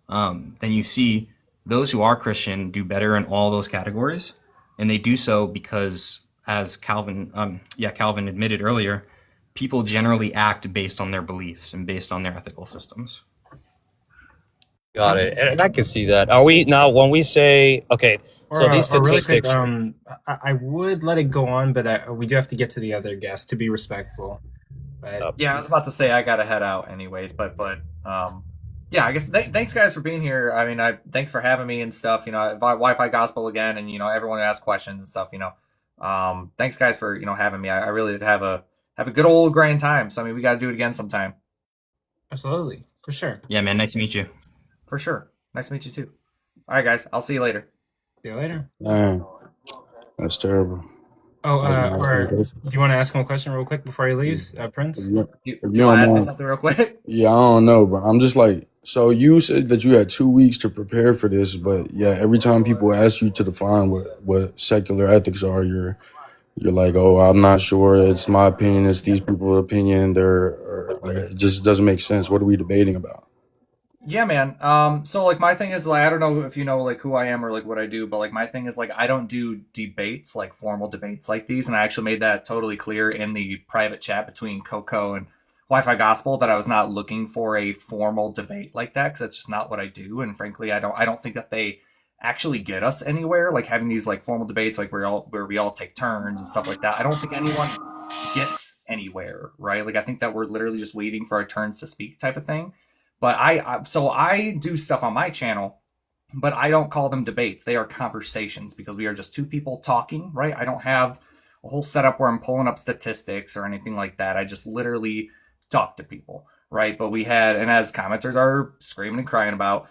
then you see those who are Christian do better in all those categories. And they do so because, as Calvin admitted earlier, people generally act based on their beliefs and based on their ethical systems. Got it. And I can see that. Are we now when we say these statistics? Really quick, I would let it go on, but we do have to get to the other guests to be respectful. But, Yeah, I was about to say I gotta head out anyways, but yeah, I guess thanks guys for being here. I mean, thanks for having me and stuff. Wi-Fi Gospel again, and everyone who asked questions and stuff. Thanks guys for having me. I really did have a good old grand time. So I mean, we got to do it again sometime. Absolutely, for sure. Yeah, man. Nice to meet you. For sure. Nice to meet you too. All right, guys. I'll see you later. See you later. Man, that's terrible. Oh, or do you want to ask him a question real quick before he leaves, Prince? You want to ask me something real quick? Yeah, I don't know, but I'm just like, So you said that you had 2 weeks to prepare for this, but yeah, every time people ask you to define what secular ethics are, you're like, oh, I'm not sure. It's my opinion. It's these people's opinion. They're or, like it just doesn't make sense. What are we debating about? Yeah, man. So like my thing is like I don't know if you know like who I am or like what I do, but like my thing is like I don't do debates like formal debates like these, and I actually made that totally clear in the private chat between Coco and Wi-Fi Gospel that I was not looking for a formal debate like that because that's just not what I do, and frankly, I don't think that they actually get us anywhere. Like having these like formal debates like where we all take turns and stuff like that. I don't think anyone gets anywhere, right? Like I think that we're literally just waiting for our turns to speak type of thing. But so I do stuff on my channel, but I don't call them debates. They are conversations because we are just two people talking, right? I don't have a whole setup where I'm pulling up statistics or anything like that. I just literally talk to people, right? But we had, and as commenters are screaming and crying about,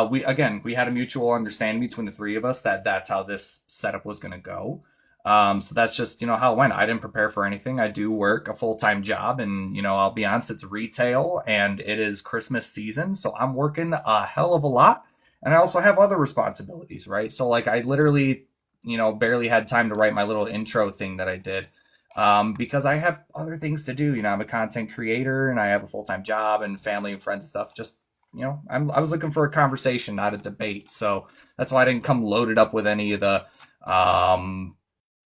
we had a mutual understanding between the three of us that that's how this setup was going to go. So that's just, how it went. I didn't prepare for anything. I do work a full-time job and, I'll be honest, it's retail and it is Christmas season. So I'm working a hell of a lot. And I also have other responsibilities, right? So like I literally, barely had time to write my little intro thing that I did. Because I have other things to do. I'm a content creator and I have a full-time job and family and friends and stuff. Just, I was looking for a conversation, not a debate. So that's why I didn't come loaded up with any of the,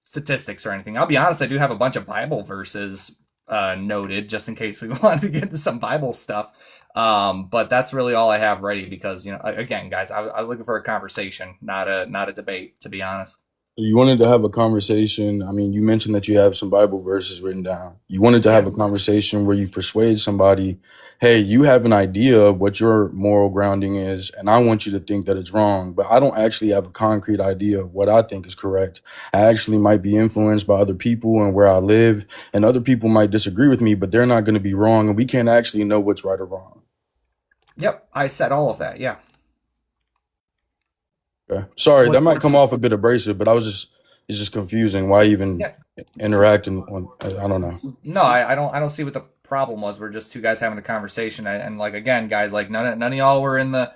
statistics or anything. I'll be honest, I do have a bunch of Bible verses noted just in case we wanted to get into some Bible stuff. But that's really all I have ready because, again, guys, I was looking for a conversation, not a debate, to be honest. You wanted to have a conversation. I mean, you mentioned that you have some Bible verses written down. You wanted to have a conversation where you persuade somebody, hey, you have an idea of what your moral grounding is, and I want you to think that it's wrong, but I don't actually have a concrete idea of what I think is correct. I actually might be influenced by other people and where I live, and other people might disagree with me, but they're not going to be wrong, and we can't actually know what's right or wrong. Yep, I said all of that, yeah. Okay. Sorry, that might come off a bit abrasive, but it's just confusing. Why even interact on? I don't know. No, I don't see what the problem was. We're just two guys having a conversation, and like again, guys, like none of y'all were in the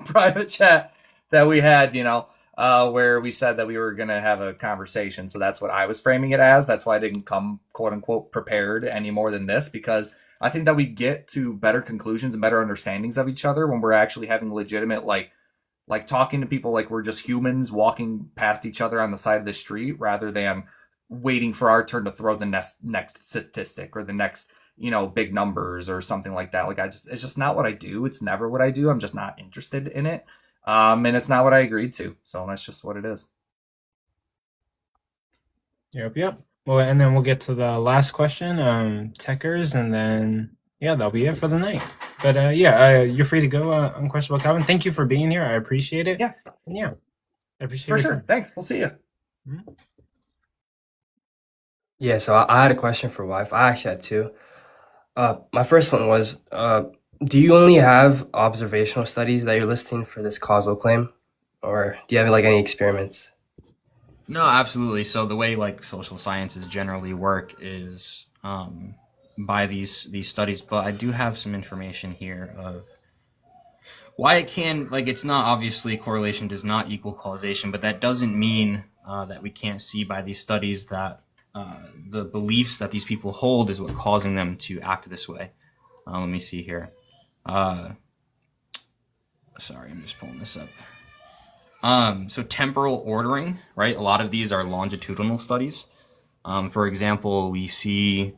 private chat that we had, where we said that we were gonna have a conversation. So that's what I was framing it as. That's why I didn't come quote unquote prepared any more than this because I think that we get to better conclusions and better understandings of each other when we're actually having legitimate like talking to people like we're just humans walking past each other on the side of the street rather than waiting for our turn to throw the next statistic or the next, big numbers or something like that. Like it's just not what I do. It's never what I do. I'm just not interested in it. And it's not what I agreed to. So that's just what it is. Yep. Well, and then we'll get to the last question, techers, and then that'll be it for the night. But you're free to go, Unquestionable Calvin. Thank you for being here. I appreciate it. Yeah. And I appreciate For your sure. time. Thanks. We'll see you. Mm-hmm. Yeah, so I had a question for wife. I actually had two. My first one was, do you only have observational studies that you're listing for this causal claim, or do you have any experiments? No, absolutely. So the way social sciences generally work is by these studies, but I do have some information here of why it can it's not obviously correlation does not equal causation, but that doesn't mean that we can't see by these studies that the beliefs that these people hold is what causing them to act this way. Let me see here. Sorry, I'm just pulling this up. So temporal ordering, right? A lot of these are longitudinal studies. For example, we see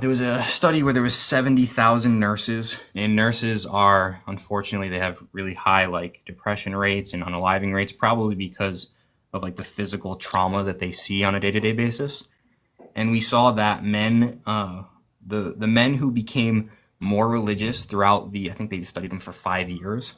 there was a study where there was 70,000 nurses, and nurses are, unfortunately, they have really high depression rates and unaliving rates, probably because of the physical trauma that they see on a day-to-day basis. And we saw that men, the men who became more religious throughout I think they studied them for 5 years.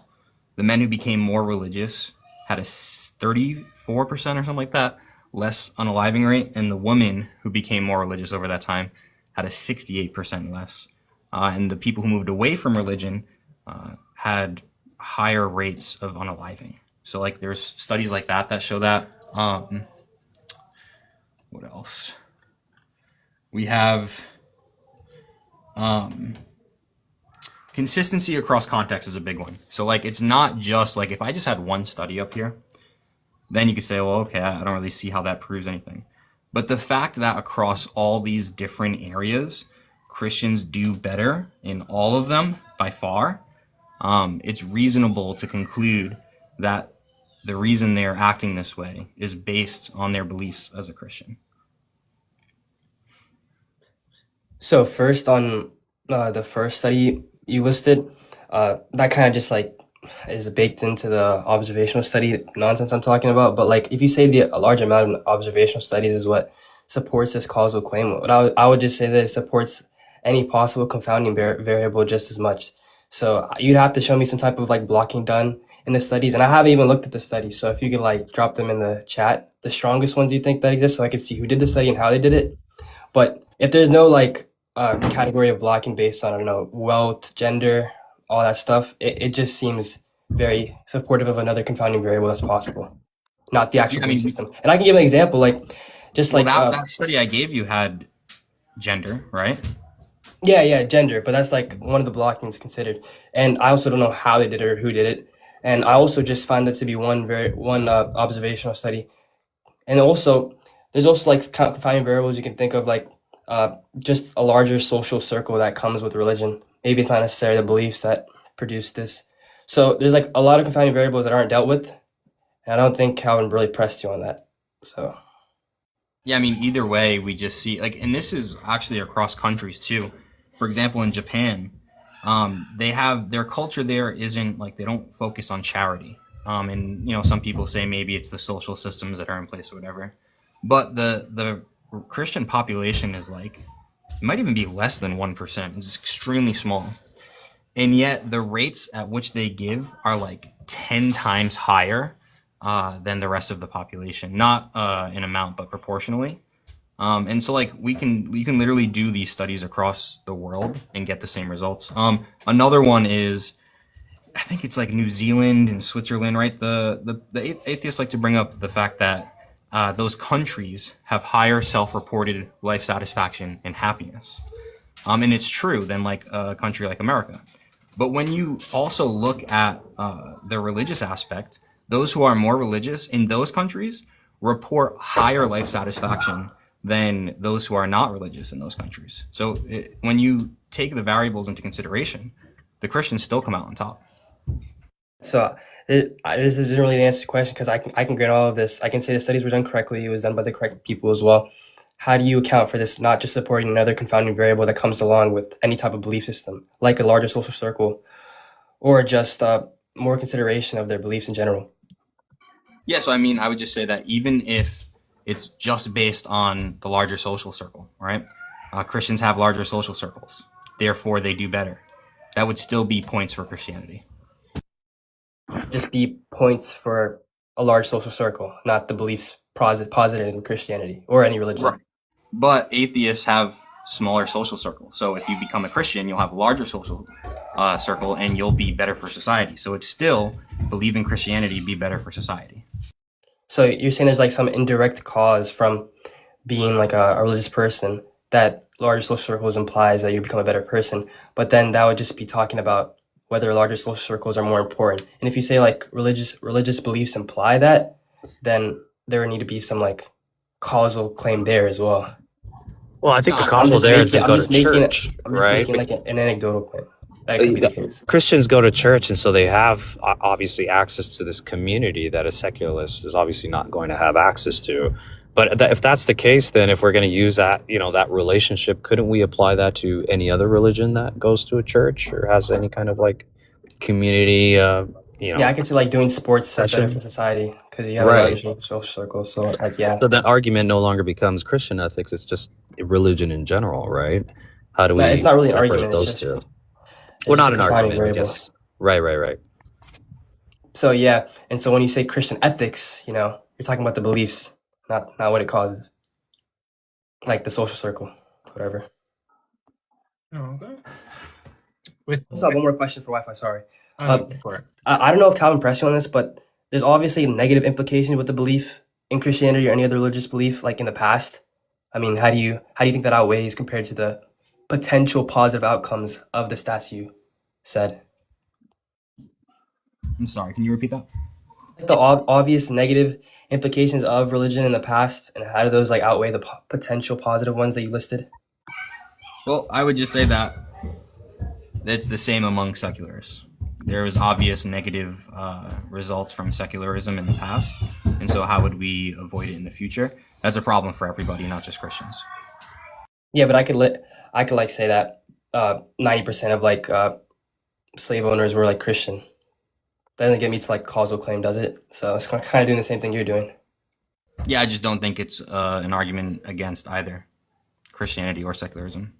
The men who became more religious had a 34% or something like that less unaliving rate, and the women who became more religious over that time had a 68% less. And the people who moved away from religion had higher rates of unaliving. So there's studies like that show that. What else? We have consistency across context is a big one. So like it's not just like if I just had one study up here, then you could say, well, okay, I don't really see how that proves anything. But the fact that across all these different areas, Christians do better in all of them by far, it's reasonable to conclude that the reason they're acting this way is based on their beliefs as a Christian. So first on the first study you listed, that kind of just like is baked into the observational study nonsense I'm talking about. But like if you say a large amount of observational studies is what supports this causal claim, what I would just say that it supports any possible confounding variable just as much. So you'd have to show me some type of like blocking done in the studies, and I haven't even looked at the studies. So if you could like drop them in the chat, the strongest ones you think that exist, so I could see who did the study and how they did it. But if there's no like category of blocking based on, I don't know, wealth, gender, all that stuff, it just seems very supportive of another confounding variable that's possible, not the actual Yeah, I belief mean, system. And I can give an example, like just well, like that study I gave you had gender, right? yeah, gender, but that's like one of the blockings considered. And I also don't know how they did it or who did it. And I also just find that to be one observational study. And also, there's also like confounding variables you can think of, like just a larger social circle that comes with religion. Maybe it's not necessarily the beliefs that produce this. So there's like a lot of confounding variables that aren't dealt with. And I don't think Calvin really pressed you on that. So Yeah, I mean, either way, we just see like, and this is actually across countries too. For example, in Japan, they have their culture there isn't like they don't focus on charity. And you know, some people say maybe it's the social systems that are in place or whatever. But the Christian population is like, it might even be less than 1%. It's extremely small. And yet the rates at which they give are like 10 times higher than the rest of the population, not in amount, but proportionally. And so like you can literally do these studies across the world and get the same results. Another one is, I think it's like New Zealand and Switzerland, right? The atheists like to bring up the fact that those countries have higher self-reported life satisfaction and happiness. And it's true than like a country like America. But when you also look at the religious aspect, those who are more religious in those countries report higher life satisfaction than those who are not religious in those countries. So when you take the variables into consideration, the Christians still come out on top. So this doesn't really answer the question, because I can grant all of this. I can say the studies were done correctly. It was done by the correct people as well. How do you account for this not just supporting another confounding variable that comes along with any type of belief system, like a larger social circle, or just more consideration of their beliefs in general? Yeah, so I mean, I would just say that even if it's just based on the larger social circle, right? Christians have larger social circles, therefore they do better. That would still be points for Christianity. Just be points for a large social circle, not the beliefs posited in Christianity or any religion. Right. But atheists have smaller social circles. So if you become a Christian, you'll have a larger social circle and you'll be better for society. So it's still believe in Christianity, be better for society. So you're saying there's like some indirect cause from being like a religious person, that larger social circles implies that you become a better person, but then that would just be talking about whether larger social circles are more important. And if you say like religious beliefs imply that, then there would need to be some like causal claim there as well. Well, I think the I'm causal just there is making- to I'm go just to making it- church, I'm just right? making like an anecdotal claim. That could be the case. Christians go to church, and so they have obviously access to this community that a secularist is obviously not going to have access to. But if that's the case, then if we're going to use that, that relationship, couldn't we apply that to any other religion that goes to a church or has any kind of like community? Yeah, I can see like doing sports is better for society because you have Right. a larger social circle. So like, yeah. So that argument no longer becomes Christian ethics; it's just religion in general, right? How do we? No, it's not really an separate argument. those It's two. just Well, not a an combining argument, I variable. guess. Right. So yeah, and so when you say Christian ethics, you're talking about the beliefs, not what it causes, like the social circle, whatever. Okay. With I just have one more question for Wi-Fi. Sorry, for it. I don't know if Calvin pressed you on this, but there's obviously negative implications with the belief in Christianity or any other religious belief, like in the past. I mean, how do you think that outweighs compared to the potential positive outcomes of the stats you said. I'm sorry, can you repeat that? Like the obvious negative implications of religion in the past, and how do those like outweigh the potential positive ones that you listed? Well, I would just say that it's the same among secularists. There was obvious negative results from secularism in the past, and so how would we avoid it in the future? That's a problem for everybody, not just Christians. Yeah, but I could like say that 90% of like slave owners were like Christian. That doesn't get me to like causal claim, does it? So it's kind of doing the same thing you're doing. Yeah, I just don't think it's an argument against either Christianity or secularism.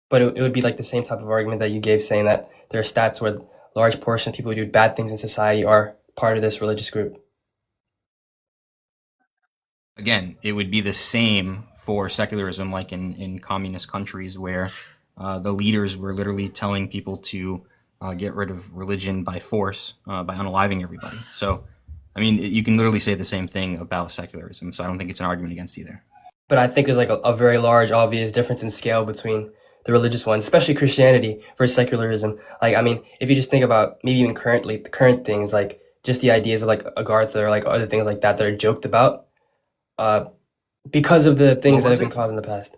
But it would be like the same type of argument that you gave, saying that there are stats where a large portion of people who do bad things in society are part of this religious group. Again, it would be the same for secularism, like in communist countries where the leaders were literally telling people to get rid of religion by force, by unaliving everybody. So, I mean, you can literally say the same thing about secularism, so I don't think it's an argument against either. But I think there's like a very large, obvious difference in scale between the religious ones, especially Christianity versus secularism. Like, I mean, if you just think about maybe even the current things, like just the ideas of like Agartha or like other things like that are joked about because of the things that have been caused in the past.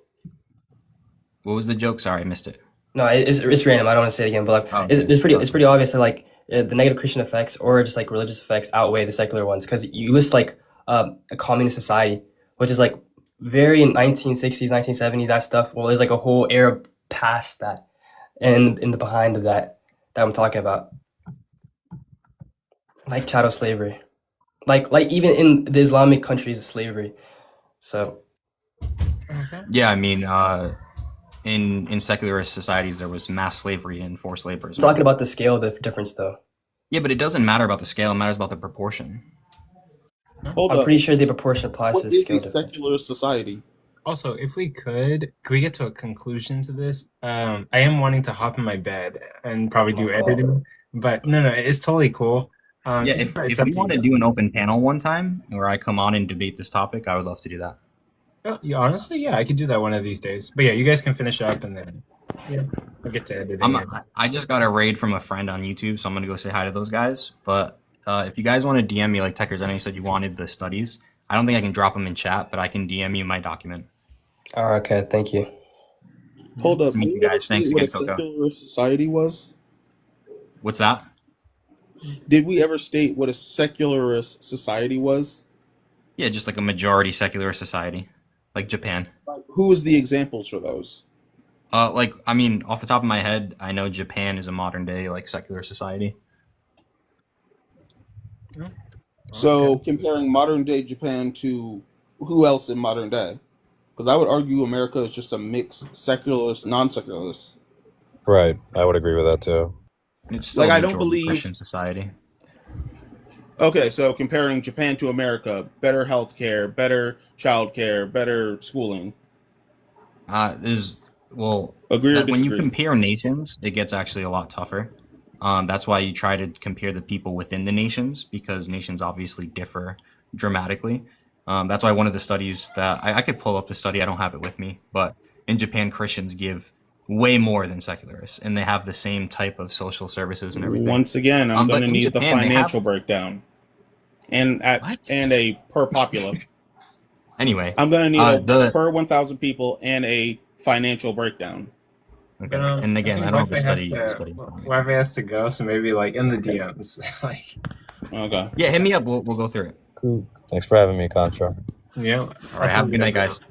What was the joke? Sorry, I missed it. No, it's random. I don't want to say it again, but like, it's pretty obvious that like the negative Christian effects or just like religious effects outweigh the secular ones, because you list like a communist society, which is like very 1960s, 1970s, that stuff. Well, there's like a whole era past that and in the behind of that I'm talking about, like chattel slavery, like even in the Islamic countries of slavery. So yeah, I mean, in secularist societies there was mass slavery and forced labor as well. Talking about the scale of the difference though. Yeah, but it doesn't matter about the scale, it matters about the proportion. Hold I'm up. pretty sure the proportion applies What to the is scale a difference. secular society? Also, if we could we get to a conclusion to this? I am wanting to hop in my bed and probably do editing, but no, it's totally cool. Yeah, if we want to do an open panel one time where I come on and debate this topic, I would love to do that. Oh, yeah, honestly, yeah, I could do that one of these days. But yeah, you guys can finish up and then I'll get to editing. I just got a raid from a friend on YouTube, so I'm gonna go say hi to those guys. But if you guys want to DM me, like Techers, I know you said you wanted the studies. I don't think I can drop them in chat, but I can DM you my document. Oh, okay, thank you. Hold up. Meet you Did we ever guys. Thanks state what again, a Coco. secular society was? What's that? Did we ever state what a secularist society was? Yeah, just like a majority secular society, like Japan. Like, who was the examples for those? Like, I mean, off the top of my head, I know Japan is a modern day like secular society. So comparing modern day Japan to who else in modern day? Because I would argue America is just a mixed secularist, non-secularist. Right. I would agree with that too. It's still Like, a I don't majority believe- Christian society. Okay, so comparing Japan to America, better healthcare, better childcare, better schooling. Well, Agree or when you disagree? compare nations, it gets actually a lot tougher. That's why you try to compare the people within the nations, because nations obviously differ dramatically. That's why one of the studies that I could pull up the study, I don't have it with me, but in Japan, Christians give way more than secularists, and they have the same type of social services and everything. Once again, I'm But going to in need Japan, the they financial have- breakdown and What? a per popula. Anyway, I'm going to need the- per 1,000 people and a financial breakdown. okay. And again, I don't have a study. Wi-Fi has to go, so maybe like in the DMs, like. Okay. Yeah, hit me up. We'll go through it. Cool. Thanks for having me, Contra. Yeah. All right, have a good night, guys.